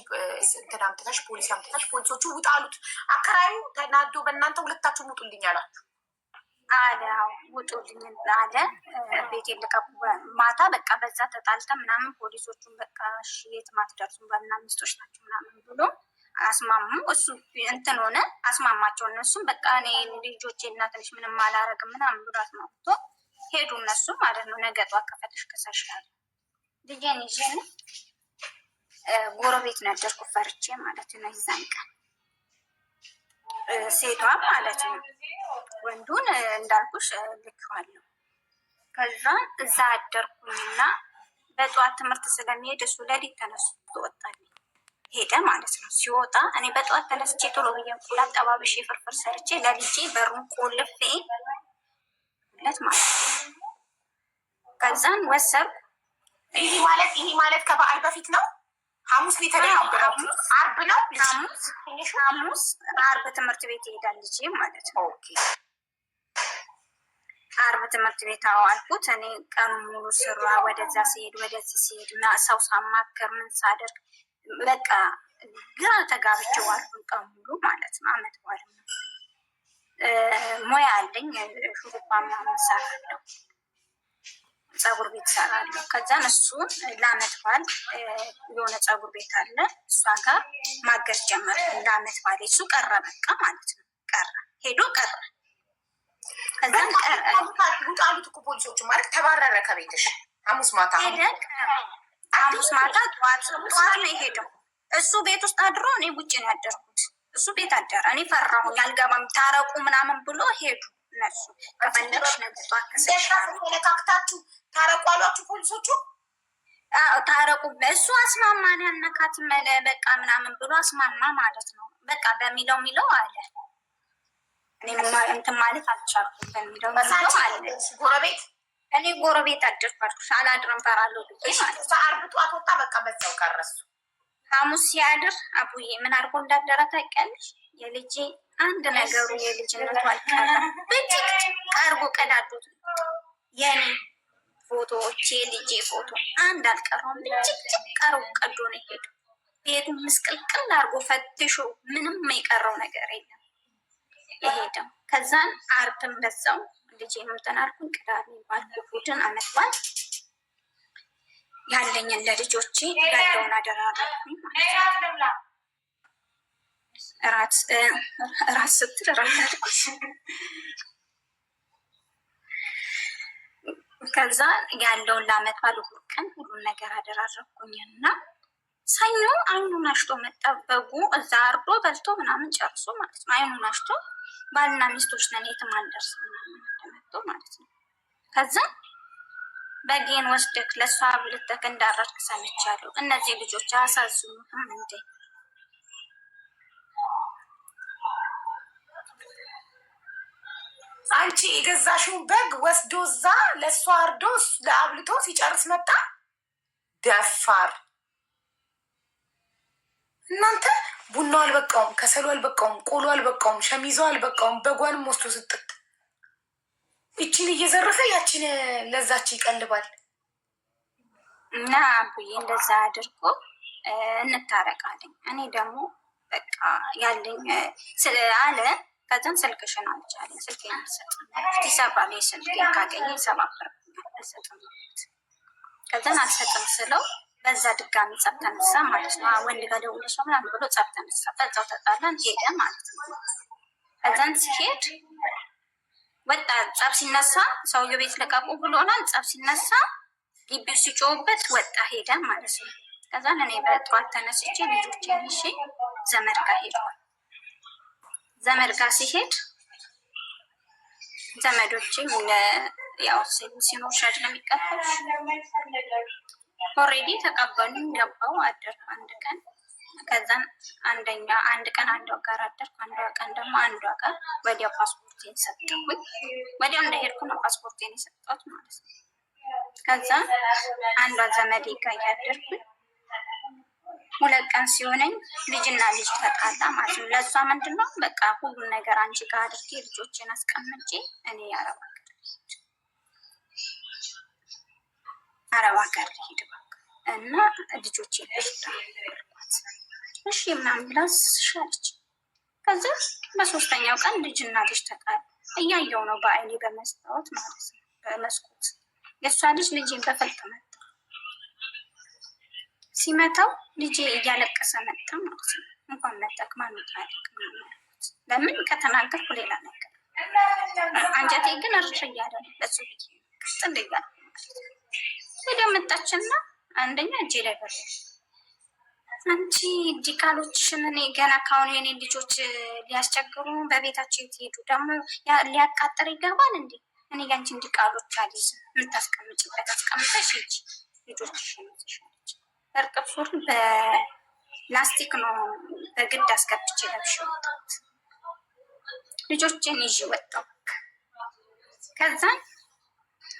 [SPEAKER 2] እንትን አምጥተሽ ፖሊስ አምጥተሽ ፖሊሶቹ ውጣ አሉት። አከራዩ ተናዶ በእናንተ ሁለታችሁ ውጡልኝ አላችሁ
[SPEAKER 1] አለ። ውጡልኝ አለ። ቤት ልቀቁ ማታ በቃ በዛ ተጣልተን ምናምን ፖሊሶቹን በቃ እሺ የትም አትደርሱም ባልና ሚስቶች ናቸው ምናምን ብሎ አስማሙ። እሱ እንትን ሆነ አስማማቸው። እነሱም በቃ እኔ ልጆቼ እናትንሽ ምንም አላረግም ምናምን ብሎ አስማምቶ ሄዱ እነሱ ማለት ነው። ነገ ጧት ከፈተሽ ከሳሻል ልጄን ይዤን ጎረቤት ነገርኩ ፈርቼ ማለት ነው። ይዛን ቀን ሴቷ ማለት ነው ወንዱን እንዳልኩሽ ልኬዋለሁ። ከዛ እዛ አደርኩኝና በጠዋት ትምህርት ስለሚሄድ እሱ ለሊት ተነስቶ ወጣልኝ ሄደ ማለት ነው። ሲወጣ እኔ በጠዋት ተነስቼ ቶሎ ብዬ እንቁላል ጠባብሼ ፍርፍር ሰርቼ ለልጄ በሩን ቆልፌ ለት ማለት ነው። ከዛን ወሰድኩ።
[SPEAKER 2] ይሄ ማለት ከበዓል በፊት ነው። ሐሙስ ላይ ተደራደረ። አርብ ነው
[SPEAKER 1] ሐሙስ አርብ ትምህርት ቤት ይሄዳል ልጄ ማለት ነው። ኦኬ አርብ ትምህርት ቤት አዋልኩት። እኔ ቀኑ ሙሉ ስራ ወደዛ ሲሄድ ወደዚህ ሲሄድ እና ሰው ሳማከር ምን ሳደርግ በቃ ግራ ተጋብቼ ዋልኩኝ ቀኑ ሙሉ ማለት ነው። አመት በኋላ ሙያ አለኝ። ሹሩባ ምናምን እሰራለሁ፣ ፀጉር ቤት እሰራለሁ። ከዛን እሱን ለአመት በዓል የሆነ ፀጉር ቤት አለ እሷ ጋር ማገዝ ጀመረ። ለአመት በዓል እሱ ቀረ በቃ ማለት ነው። ሄዶ ቀረ። ከዛን
[SPEAKER 2] ጣሉት እኮ ፖሊሶቹ ማለት ተባረረ ከቤትሽ። ሐሙስ ማታ
[SPEAKER 1] ሄደ። ሐሙስ ማታ ጠዋት ነው የሄደው። እሱ ቤት ውስጥ አድሮ እኔ ውጭ ነው ያደርኩት። እሱ ቤት አደረ። እኔ ፈራሁኝ አልገባም ታረቁ ምናምን ብሎ ሄዱ እነሱ። ከፈለግሽ ነገር
[SPEAKER 2] ተነካክታችሁ ታረቁ አሏችሁ ፖሊሶቹ።
[SPEAKER 1] ታረቁ እሱ አስማማን ያነካት በቃ ምናምን ብሎ አስማማ ማለት ነው። በቃ በሚለው ሚለው አለ። እኔ እንትን ማለት አልቻልኩም። በሚለው አለ
[SPEAKER 2] ጎረቤት
[SPEAKER 1] እኔ ጎረቤት አደርኳልኩ። አላድርም ፈራለሁ ማለት ነው።
[SPEAKER 2] አርብ ጠዋት ወጣ በቃ በዛው ቀረሱ።
[SPEAKER 1] ሐሙስ ሲያድር አቡዬ ምን አድርጎ እንዳደረ ታውቂያለሽ? የልጄ አንድ ነገሩ የልጅነቱ አልቀረም። ብጭቅ ቀርቦ ቀዳዶት የኔ ፎቶዎች የልጄ ፎቶ አንድ አልቀረም። ብጭቅ ቀርቦ ቀዶ ነው የሄደው። ቤቱን ምስቅልቅል አድርጎ ፈትሾ ምንም የቀረው ነገር የለም የሄደው። ከዛን አርብም በዛው ልጄ እንትን አልኩኝ። ቅዳሜ ባልኩ እሑድን አመት በዓል ያለኝን ለልጆቼ ያለውን አደራረኩኝ ማለት ነው። እራት ስትል እራት አልኩት። ከዛ ያለውን ለአመት በዓል እሑድ ቀን ሁሉን ነገር አደራረኩኝ እና ሰኞ አይኑን አሽቶ መጣ። በጉ እዛ አርዶ በልቶ ምናምን ጨርሶ ማለት ነው። አይኑን አሽቶ ባልና ሚስቶች ነን የትም አንደርስም ምናምን ተመቶ ማለት ነው። ከዛ በጌን ወስደክ ለእሷ ብልተክ እንዳረድክ ሰምቻለሁ። እነዚህ ልጆች አያሳዝኑትም እንዴ?
[SPEAKER 2] አንቺ የገዛሽውን በግ ወስዶ እዛ ለእሷ አርዶ ለአብልቶ ሲጨርስ መጣ። ደፋር እናንተ። ቡናው አልበቃውም፣ ከሰሉ አልበቃውም፣ ቆሎ አልበቃውም፣ ሸሚዞ አልበቃውም። በጓንም ወስዶ ስጥት ይቺን እየዘረፈ ያቺን ለዛች ይቀልባል።
[SPEAKER 1] እና አቡዬ እንደዛ አድርጎ እንታረቃለኝ። እኔ ደግሞ በቃ ያለኝ አለ። ከዛን ስልክሽን አልቻለኝ። ስልክ የሚሰጥ ይሰባል። ስልክ ካገኘ ይሰባበር አልሰጥም። ከዛን አልሰጥም ስለው በዛ ድጋሚ ጸብ ተነሳ ማለት ነው። ወንድ ጋር ደውለሽ ነው ምናምን ብሎ ጸብ ተነሳ። በዛው ተጣላን፣ ሄደ ማለት ነው። ከዛን ሲሄድ ወጣ። ጸብ ሲነሳ ሰውዬው ቤት ለቃቁ ብሎናል። ጸብ ሲነሳ ግቢው ሲጮውበት ወጣ፣ ሄደ ማለት ነው። ከዛን እኔ በጠዋት ተነስቼ ልጆቼን ይዤ ዘመድ ጋር ሄደዋል። ዘመድ ጋር ሲሄድ ዘመዶቼ ያው ሲኖር ሻድ ነው የሚቀበል። ኦልሬዲ ተቀበሉኝ። ገባው አደር አንድ ቀን። ከዛን አንድ ቀን አንዷ ጋር አደርኩ፣ አንዷ ቀን ደግሞ አንዷ ጋር። ወዲያው ፓስፖርቴን ሰጠሁኝ። ወዲያው እንደሄድኩ ነው ፓስፖርቴን የሰጠሁት ማለት ነው። ከዛ አንዷ ዘመዴ ጋር ያደርኩኝ 2 ቀን ሲሆነኝ ልጅና ልጅ ተጣላ ማለት ነው። ለእሷ ምንድን ነው በቃ ሁሉን ነገር አንቺ ጋር አድርጌ ልጆችን አስቀምጬ እኔ አረብ ሀገር ሄድ እና ልጆች ይለሽዳልኳት እሺ ምናምን ብላ ሻለች። ከዛ በ3ኛው ቀን ልጅና ልጅ ተጣላ። እያየው ነው በአይኔ በመስታወት ማለት ነው፣ በመስኮት የእሷ ልጅ ልጅን በፈልጥ መታ። ሲመታው ልጄ እያለቀሰ መጣ ማለት ነው። እንኳን መጣክ ማን ታሪክ ማለት ለምን ከተናገርኩ ሌላ ነገር አንጀቴ ግን እርሽ እያለ ነው። ለሱ ልጅ ጥንደጋ ወደ መጣችና አንደኛ እጄ ላይ በር አንቺ ዲቃሎችሽን እኔ ገና ካሁኑ የኔ ልጆች ሊያስቸግሩ በቤታቸው የተሄዱ ደግሞ ሊያቃጥር ይገባል እንዴ? እኔ ያንቺን ዲቃሎች አልይዝም። የምታስቀምጭበት አስቀምጠሽ ሂጂ ልጆችሽን ይዘሻለች። እርጥብ ሱሪ በላስቲክ ነው በግድ አስገብቼ ለብሼ ወጣሁት። ልጆችን ይዤ ወጣሁ። ከዛ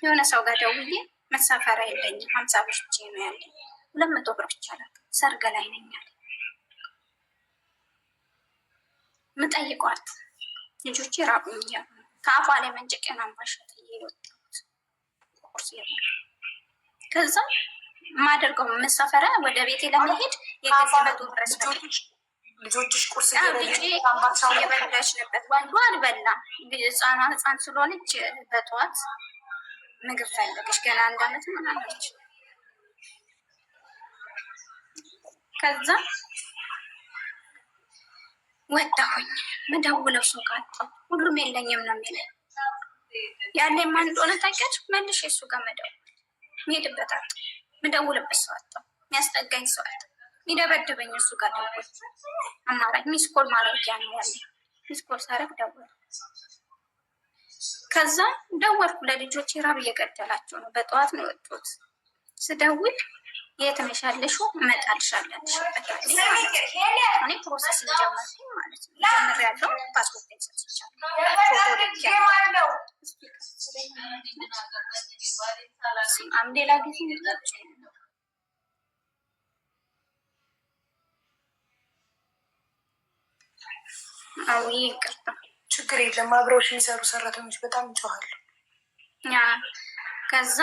[SPEAKER 1] የሆነ ሰው ጋር ደውዬ መሳፈሪያ የለኝም 50 ብር ብቻ ነው ያለኝ 200 ብር ብቻ ላክ ሰርግ ላይ ነኝ አለ። ምጠይቋት ልጆቼ ራቁኝ እያሉ ከአፏ ላይ መንጭቄን አንባሻት እየወጣሁት ቁርስ ከዛ የማደርገው መሳፈሪያ ወደ ቤቴ ለመሄድ የገመቱ ድረስ
[SPEAKER 2] ልጆችሽ ቁርስ
[SPEAKER 1] የበላች ነበር። ወንዱ አልበላም። ህፃን ስለሆነች በጠዋት ምግብ ፈለገች። ገና 1 ዓመት ምናለች። ከዛ ወጣሁኝ። ምደውለው ሰው ጋር ሁሉም የለኝም ነው የሚለኝ። ያለኝ ማን እንደሆነ ታውቂያለሽ? መልሼ እሱ ጋር መደወል የምሄድበት አጣሁ። ምደውልበት ሰው አጣሁ። የሚያስጠጋኝ ሰው አጣሁ። የሚደበድበኝ እሱ ጋር ደወል አማራጭ ሚስኮል ማድረጊያ ነው ያለ። ሚስኮል ሳረግ ደወል። ከዛ ደወልኩ ለልጆች ራብ እየገደላቸው ነው። በጠዋት ነው የወጡት። ስደውል የት ነሽ ያለሽው? እመጣልሻለሁ እኔ ፕሮሰስ ጀመርኩኝ ማለት ነው። ጀምሬያለሁ። ፓስፖርት ሰጥቻለሁ። ሌላ ጊዜ አዎ ይቅርታ፣
[SPEAKER 2] ችግር የለም። አብረውሽ የሚሰሩ ሰራተኞች በጣም ይጮሃሉ።
[SPEAKER 1] ከዛ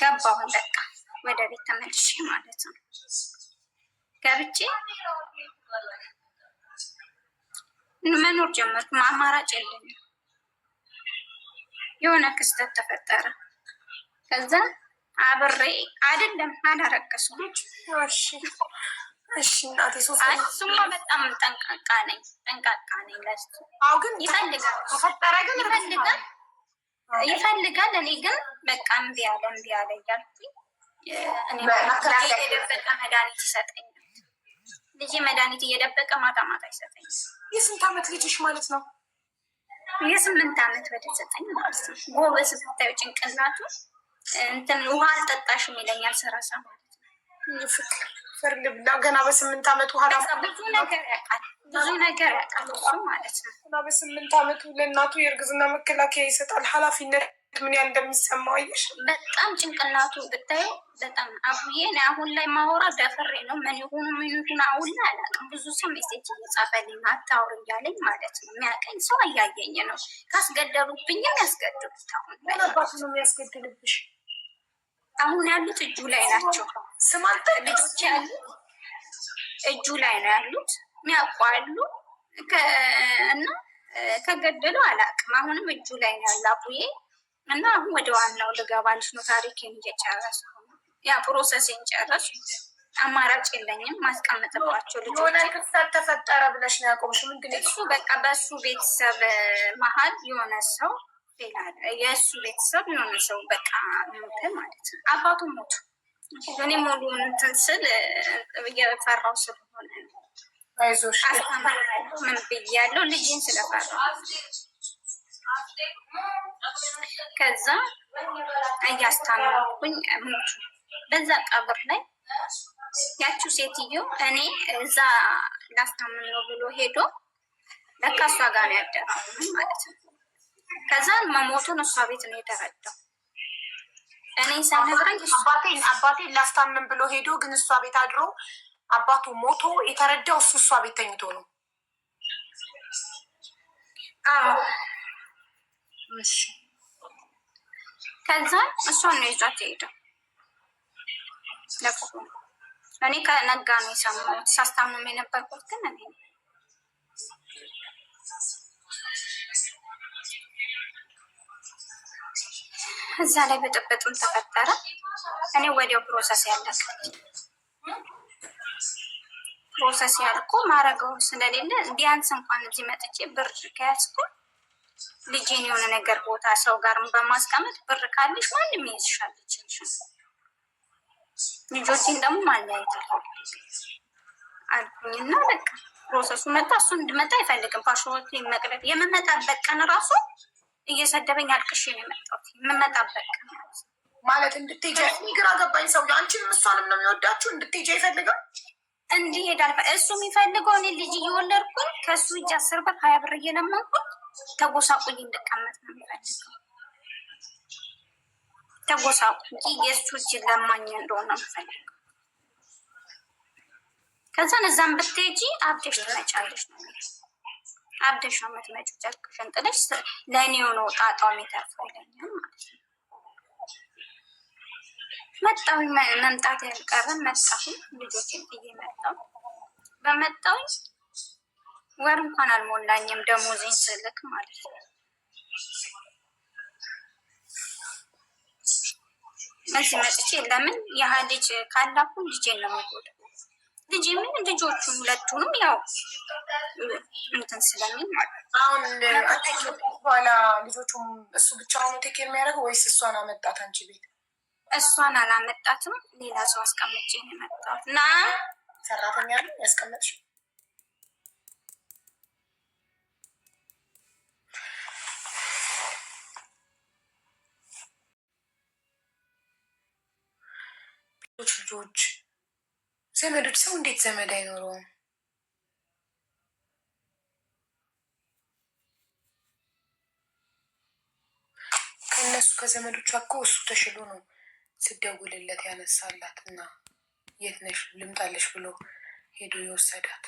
[SPEAKER 1] ገባሁን በቃ ወደ ቤት ተመልሼ ማለት ነው። ገብቼ መኖር ጀመርኩ። አማራጭ የለኝም። የሆነ ክስተት ተፈጠረ። ከዛ አብሬ አይደለም አላረከስኩም።
[SPEAKER 2] እሺ እናቴ
[SPEAKER 1] እሱማ በጣም ጠንቃቃ ነኝ ለሱ።
[SPEAKER 2] አዎ ግን
[SPEAKER 1] ይፈልጋል እኔ ግን በቃ እምቢ አለ እያልኩኝ የደበቀ መድኃኒት ይሰጠኛል። ልጄ መድኃኒት እየደበቀ ማታ ይሰጠኛል።
[SPEAKER 2] የ8 ዓመት ልጅሽ ማለት ነው?
[SPEAKER 1] የ8 ዓመት በተሰጠኝ ማለት ነው። ጎበዝ ብታዩ ጭንቅላቱ እንትን ውሃ አልጠጣሽም ይለኛል። ሰራሳ ማለት ነው።
[SPEAKER 2] ፍቅር ፍርድ ብላ ገና በ8 ዓመት ውሃ
[SPEAKER 1] ብዙ ነገር ያውቃል። ብዙ ነገር ያውቃል እሱ ማለት ነው።
[SPEAKER 2] እና በ8 ዓመቱ ለእናቱ የእርግዝና መከላከያ ይሰጣል። ኃላፊነት ምን ያህል እንደሚሰማው አየሽ።
[SPEAKER 1] በጣም ጭንቅላቱ ብታየው በጣም አቡዬ አሁን ላይ ማወራ ደፍሬ ነው። ምን ይሁኑ አሁን ላይ አላውቅም። ብዙ ሰው ሜሴጅ እየጻፈልኝ አታውር እያለኝ ማለት ነው። የሚያቀኝ ሰው እያየኝ ነው። ካስገደሉብኝም ያስገድሉት። አሁን ላይ
[SPEAKER 2] አባቱ ነው የሚያስገድልብሽ።
[SPEAKER 1] አሁን ያሉት እጁ ላይ ናቸው።
[SPEAKER 2] ስማንተ
[SPEAKER 1] ልጆች ያሉት እጁ ላይ ነው ያሉት። የሚያውቋሉ እና ከገደሉ አላውቅም። አሁንም እጁ ላይ ነው ያለ አቡዬ እና አሁን ወደ ዋናው ልገባልሽ ነው። ታሪኬን እየጨረስኩ ነው። ያ ፕሮሰሴን ጨረሱ። አማራጭ የለኝም። ማስቀመጥባቸው ልጆች
[SPEAKER 2] የሆነ ክፍተት ተፈጠረ ብለሽ ነው ያቆምሽ? ምንድን
[SPEAKER 1] እሱ በቃ በእሱ ቤተሰብ መሀል የሆነ ሰው የእሱ ቤተሰብ የሆነ ሰው በቃ ሞተ ማለት ነው። አባቱ ሞቱ። እኔ ሙሉ እንትን ስል እየፈራው ስለሆነ
[SPEAKER 2] አይዞሽ
[SPEAKER 1] ምን ብያለሁ ልጅን ስለፈራው ከዛ እያስታመምኩኝ ሞቱ። በዛ ቀብር ላይ ያቺው ሴትዮ እኔ እዛ ላስታምም ነው ብሎ ሄዶ ለካ እሷ ጋር ነው ያደረው ማለት ነው። ከዛ መሞቱን እሷ ቤት ነው የተረዳው። እኔ ሳነግረኝ
[SPEAKER 2] አባቴን ላስታምም ብሎ ሄዶ ግን እሷ ቤት አድሮ አባቱ ሞቶ የተረዳው እሷ ቤት ተኝቶ ነው።
[SPEAKER 1] አዎ ከዛ እሷን ነው ይዟት የሄደው። እኔ ከነጋ ነው የሰማሁት። ሳስታምም የነበርኩት ግን እኔ እዛ ላይ ብጥብጥም ተፈጠረ። እኔ ወዲያው ፕሮሰስ ያለቀልኝ ፕሮሰስ ያልኩ ማረገው ስለሌለ ቢያንስ እንኳን እዚህ መጥቼ ብር ከያዝኩ ልጄን የሆነ ነገር ቦታ ሰው ጋር በማስቀመጥ ብር ካለሽ ማንም ይይዝሻል ይችልሽ። ልጆችን ደግሞ ማለያየት አልኩኝና በቃ ፕሮሰሱ መጣ። እሱ እንድመጣ አይፈልግም። ፓስፖርት መቅረብ የምመጣበት ቀን ራሱ እየሰደበኝ አልቅሽ ነው የመጣሁት። የምመጣበት ቀን
[SPEAKER 2] ማለት እንድትሄጂ ግራ ገባኝ። ሰው አንቺንም እሷንም ነው የሚወዳችሁ። እንድትሄጂ አይፈልግም።
[SPEAKER 1] እንዲሄድ እሱ የሚፈልገው እኔ ልጅ እየወለድኩኝ ከእሱ እጅ 10 ብር 20 ብር እየለመንኩኝ ተጎሳቁኝ እንድቀመጥ ነው የሚፈልገው። ተጎሳቁኝ የእሱ እጅ ለማኝ እንደሆነ ነው የሚፈልገው። ከዛን እዛም ብትሄጂ አብደሽ ትመጫለሽ ነው አብደሽ ነው የምትመጪው። ጨርቅሽን ጥለሽ ለእኔ የሆነው ጣጣው የሚተርፈው ይለኛል ማለት ነው። መጣሁኝ። መምጣት ያልቀረም መጣሁኝ። ልጆችን ጥዬ መጣሁ። በመጣሁኝ ወር እንኳን አልሞላኝም ደሞዜን ስልክ ማለት ነው። እዚህ መጥቼ ለምን ያህ ልጅ ካላኩ ልጄን ነው የሚጎዳው። ልጅ ምን ልጆቹን ሁለቱንም ያው እንትን ስለሚል ማለት ነው።
[SPEAKER 2] አሁን በኋላ ልጆቹም እሱ ብቻ ነው ቴክ የሚያደርገው ወይስ እሷን አመጣት አንቺ ቤት?
[SPEAKER 1] እሷን አላመጣትም። ሌላ ሰው አስቀምጬ ነው የመጣሁት። እና
[SPEAKER 2] ሰራተኛ ነው ያስቀመጥሽው? ልጆች ዘመዶች፣ ሰው እንዴት ዘመድ አይኖረውም? ከእነሱ ከዘመዶቿ እኮ እሱ ተሽሎ ነው ስደውልለት ያነሳላት እና የት ነሽ ልምጣለሽ ብሎ ሄዶ የወሰዳት።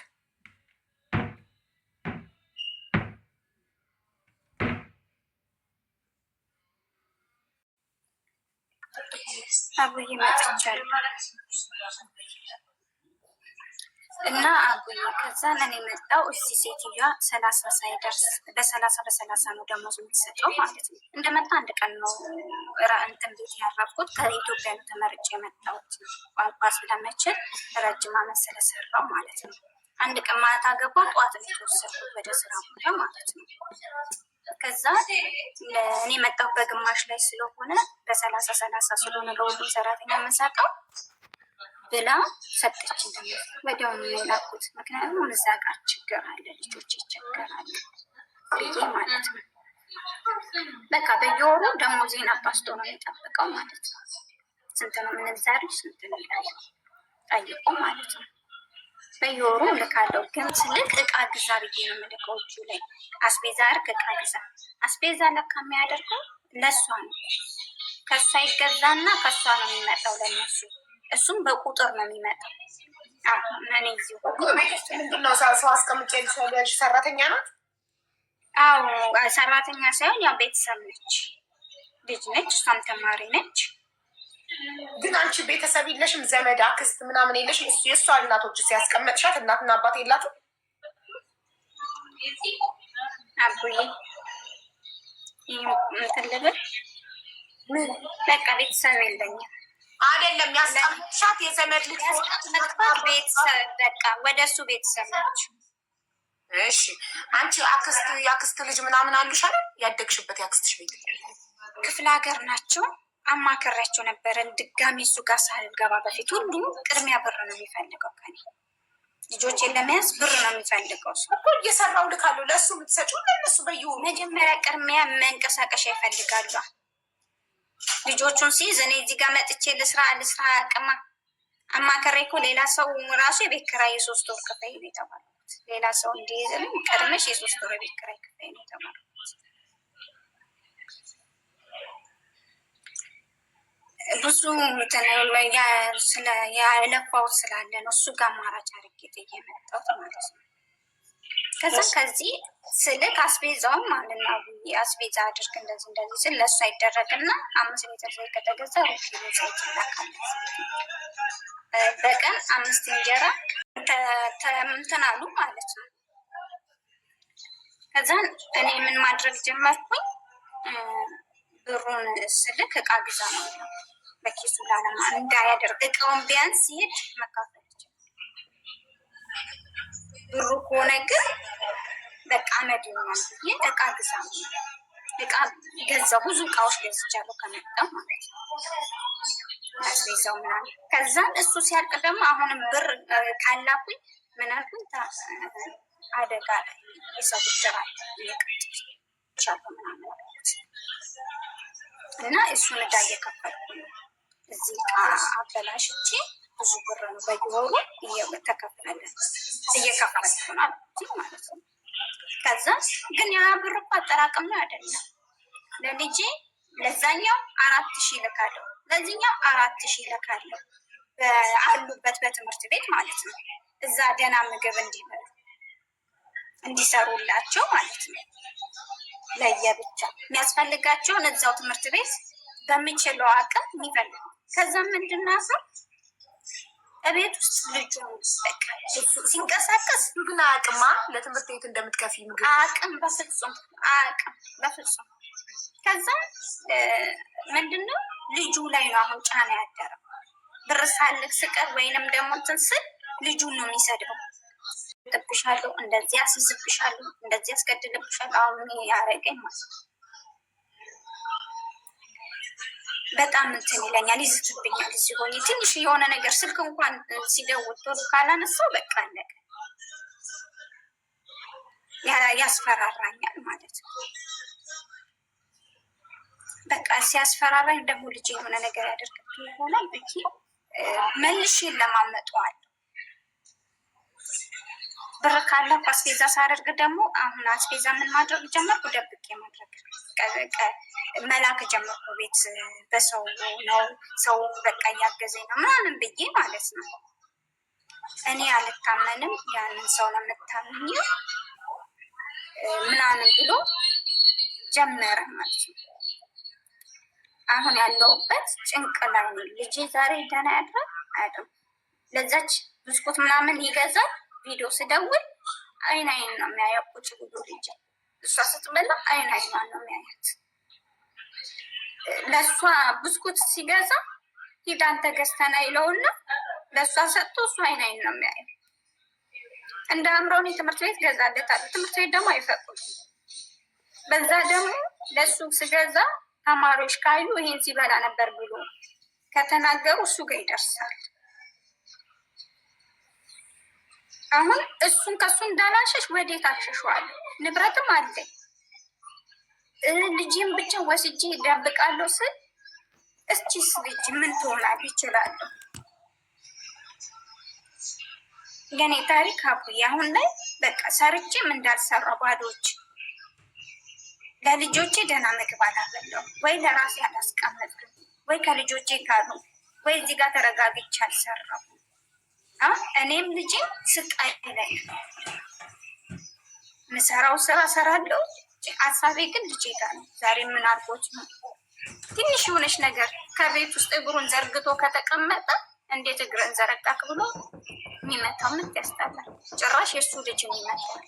[SPEAKER 1] አቡዬ መጥቻለሁ እና አቡዬ ከዛን እኔ መጣሁ። እዚህ ሴትዮዋ 30 ሳይደርስ በ30 ነው ደሞዝ የምትሰጠው ማለት ነው። እንደመጣ አንድ ቀን ነው እንትን ቤት ያረፍኩት። ከኢትዮጵያ ነው ተመርጬ የመጣሁት ቋንቋ ስለመችል ረጅም ዓመት ስለሰራው ማለት ነው። አንድ ቀን ማታ ገባሁ፣ ጠዋት ነው የተወሰድኩት ወደ ስራ ቦታ ማለት ነው። ከዛ እኔ መጣሁ በግማሽ ላይ ስለሆነ በ30 ስለሆነ ለሁሉም ሰራተኛ የምንሰጠው ብላ ሰጠች። ወዲያውኑ የላኩት ምክንያቱም እዛ ጋር ችግር አለ፣ ልጆች ይቸገራሉ ብዬ ማለት ነው። በቃ በየወሩ ደሞዜን አባስቶ ነው የሚጠብቀው ማለት ነው። ስንት ነው ምንዛሪ ስንት ነው ጠይቆ ማለት ነው። በየወሩ እልካለሁ። ግን ስልክ እቃ ግዛ ብዬ ነው የምልከው። እጁ ላይ አስቤዛ አድርግ፣ እቃ ግዛ። አስቤዛ ለካ የሚያደርገው ለእሷ ነው። ከእሷ ይገዛና ከእሷ ነው የሚመጣው ለነሱ። እሱም በቁጥር ነው የሚመጣው። እኔ እዚሁ
[SPEAKER 2] ምንድነው ሰው አስቀምጬ ልሽ ሰራተኛ ናት?
[SPEAKER 1] አዎ ሰራተኛ ሳይሆን ያው ቤተሰብ ነች፣ ልጅ ነች፣ እሷም ተማሪ ነች።
[SPEAKER 2] ግን አንቺ ቤተሰብ የለሽም? ዘመድ አክስት ምናምን የለሽም? እሱ የእሷ እናቶች ሲያስቀመጥሻት እናትና አባት የላትም?
[SPEAKER 1] አቡዬ እንትን ልብል በቃ ቤተሰብ የለኝም።
[SPEAKER 2] አይደለም ያስቀመጥሻት የዘመድ ልጅ
[SPEAKER 1] ያስቀመጥኳት ቤተሰብ በቃ ወደ እሱ ቤተሰብ ነች።
[SPEAKER 2] እሺ አንቺ አክስት የአክስት ልጅ ምናምን አሉሽ አይደል? ያደግሽበት የአክስትሽ ቤት
[SPEAKER 1] ክፍለ ሀገር ናቸው። አማከራቸው ነበረን ድጋሚ እሱ ጋር ሳልገባ በፊት ሁሉም ቅድሚያ ብር ነው የሚፈልገው ከኔ ልጆችን ለመያዝ ብር ነው የሚፈልገው።
[SPEAKER 2] እኮ እየሰራው ልካለሁ ለእሱ የምትሰጪው ለእነሱ በየወሩ
[SPEAKER 1] መጀመሪያ ቅድሚያ መንቀሳቀሻ ይፈልጋሉ። ልጆቹን ሲይዝ እኔ እዚህ ጋር መጥቼ ልስራ አቅማ አማከሬ እኮ ሌላ ሰው ራሱ የቤት ኪራይ የ3 ወር ክፈይ ነው የተባልኩት። ሌላ ሰው እንዲይዝልኝ ቀድመሽ የ3 ወር የቤት ኪራይ ክፈይ ነው የተባልኩት። ብዙ ያለፋውት ስላለ ነው እሱ ጋር አማራጭ አድርጌ ጥዬ የመጣሁት ማለት ነው። ከዛ ከዚህ ስልክ አስቤዛውም ማለትና አስቤዛ አድርግ እንደዚህ ስል ለእሱ አይደረግና 5 ሊትር ዘይት ከተገዛ 2 ኪሎ ዘይት ይላካል። በቀን 5 እንጀራ እንትን አሉ ማለት ነው። ከዛን እኔ ምን ማድረግ ጀመርኩኝ? ብሩን ስልክ እቃ ግዛ ነው በኪሱ ላለማ እንዳያደርግ እቃውን ቢያንስ ሲሄድ መካፈል ይችላል። ብሩ ከሆነ ግን በቃ አመድ ይሆናል ብዬ እቃ ግዛ ነው እቃ ገዛው። ብዙ እቃዎች ገዝቻለሁ ከመጣሁ ማለት ነው አስቤዛው ምናምን። ከዛን እሱ ሲያልቅ ደግሞ አሁንም ብር ካላኩኝ ምን አልኩኝ? አደጋ ላይ የሰው ብድር አለ እየቀጥቻለሁ ምናምን እና እሱን እዳ እየከፈልኩ ነው። እዚህ አበላሽቼ ብዙ ብር ነው በየወሩ እየተከፈለ እየከፈልኩ ነው ማለት ነው። ከዛ ግን ያ ብር እኮ አጠራቅም ነው አይደለም። ለልጄ ለዛኛው 4000 ልካለሁ፣ ለዚህኛው 4000 ልካለሁ። አሉበት በትምህርት ቤት ማለት ነው። እዛ ደህና ምግብ እንዲበሉ እንዲሰሩላቸው ማለት ነው። ለየብቻ የሚያስፈልጋቸውን እዛው ትምህርት ቤት በምችለው አቅም የሚፈልጉ ከዛ ምንድናሰ እቤት ውስጥ ልጁ በቃ ሲንቀሳቀስ
[SPEAKER 2] ግን አቅማ ለትምህርት ቤት እንደምትከፊ ምግብ
[SPEAKER 1] አቅም በፍጹም አቅም በፍጹም። ከዛ ምንድነው ልጁ ላይ ነው አሁን ጫና ያደረው። ብር ሳልክ ስቀር ወይንም ደግሞ እንትን ስል ልጁን ነው የሚሰድበው። ጥብሻለሁ፣ እንደዚህ አስይዝብሻለሁ፣ እንደዚህ አስገድልብሻለሁ። አሁን ያረገኝ ማለት ነው። በጣም እንትን ይለኛል፣ ይዝትብኛል። ሲሆን ትንሽ የሆነ ነገር ስልክ እንኳን ሲደውል ቶሎ ካላነሳው በቃ አለቀ። ያስፈራራኛል ማለት ነው። በቃ ሲያስፈራራኝ ደግሞ ልጅ የሆነ ነገር ያደርግብኝ ይሆናል ብዬ መልሼ ለማመጠዋል። ብር ካለ አስቤዛ ሳደርግ ደግሞ አሁን አስቤዛ ምን ማድረግ ጀመርኩ? ደብቄ ማድረግ መላክ ጀመርኩ። ቤት በሰው ነው ሰው በቃ እያገዘኝ ነው ምናምን ብዬ ማለት ነው። እኔ አልታመንም፣ ያንን ሰው ነው የምታምኘው ምናምን ብሎ ጀመረ ማለት ነው። አሁን ያለሁበት ጭንቅ ላይ ነው። ልጄ ዛሬ ደህና ያድራል አያድርም። ለዛች ብስኩት ምናምን ይገዛል። ቪዲዮ ስደውል አይን ነው የሚያየው። ቁጭ ብሎ ልጅ እሷ ስትበላ አይን ነው የሚያያት። ለእሷ ብስኩት ሲገዛ ሂድ አንተ ገዝተና ይለውና ለእሷ ሰጥቶ እሱ አይን ነው የሚያየው። እንደ አምሮኔ ትምህርት ቤት ገዛለታል። ትምህርት ቤት ደግሞ አይፈቅዱም። በዛ ደግሞ ለእሱ ስገዛ ተማሪዎች ካዩ ይሄን ሲበላ ነበር ብሎ ከተናገሩ እሱ ጋር ይደርሳል። አሁን እሱን ከሱ እንዳላሸሽ ወዴት አሸሸዋለሁ? ንብረትም አለኝ። ልጅም ብቻ ወስጄ ይደብቃለሁ ስል እስቺስ ልጅ ምን ትሆናል ይችላለሁ። የኔ ታሪክ አቡዬ አሁን ላይ በቃ ሰርቼም እንዳልሰራ ባዶች ለልጆቼ ደህና ምግብ አላበላው ወይ ለራሴ አላስቀመጥኩም ወይ ከልጆቼ ጋር ነው ወይ እዚህ ጋር ተረጋግቼ አልሰራም። እኔም ልጄም ስቃይ ላይ ምሰራው ስራ ሰራለሁ። ሀሳቤ ግን ልጄ ጋር ነው። ዛሬ ምን አድርጎት ነው ትንሽ የሆነች ነገር ከቤት ውስጥ እግሩን ዘርግቶ ከተቀመጠ እንዴት እግርን ዘረጋክ ብሎ የሚመታው ምት ያስጠላል። ጭራሽ የእሱ ልጅን ይመታል።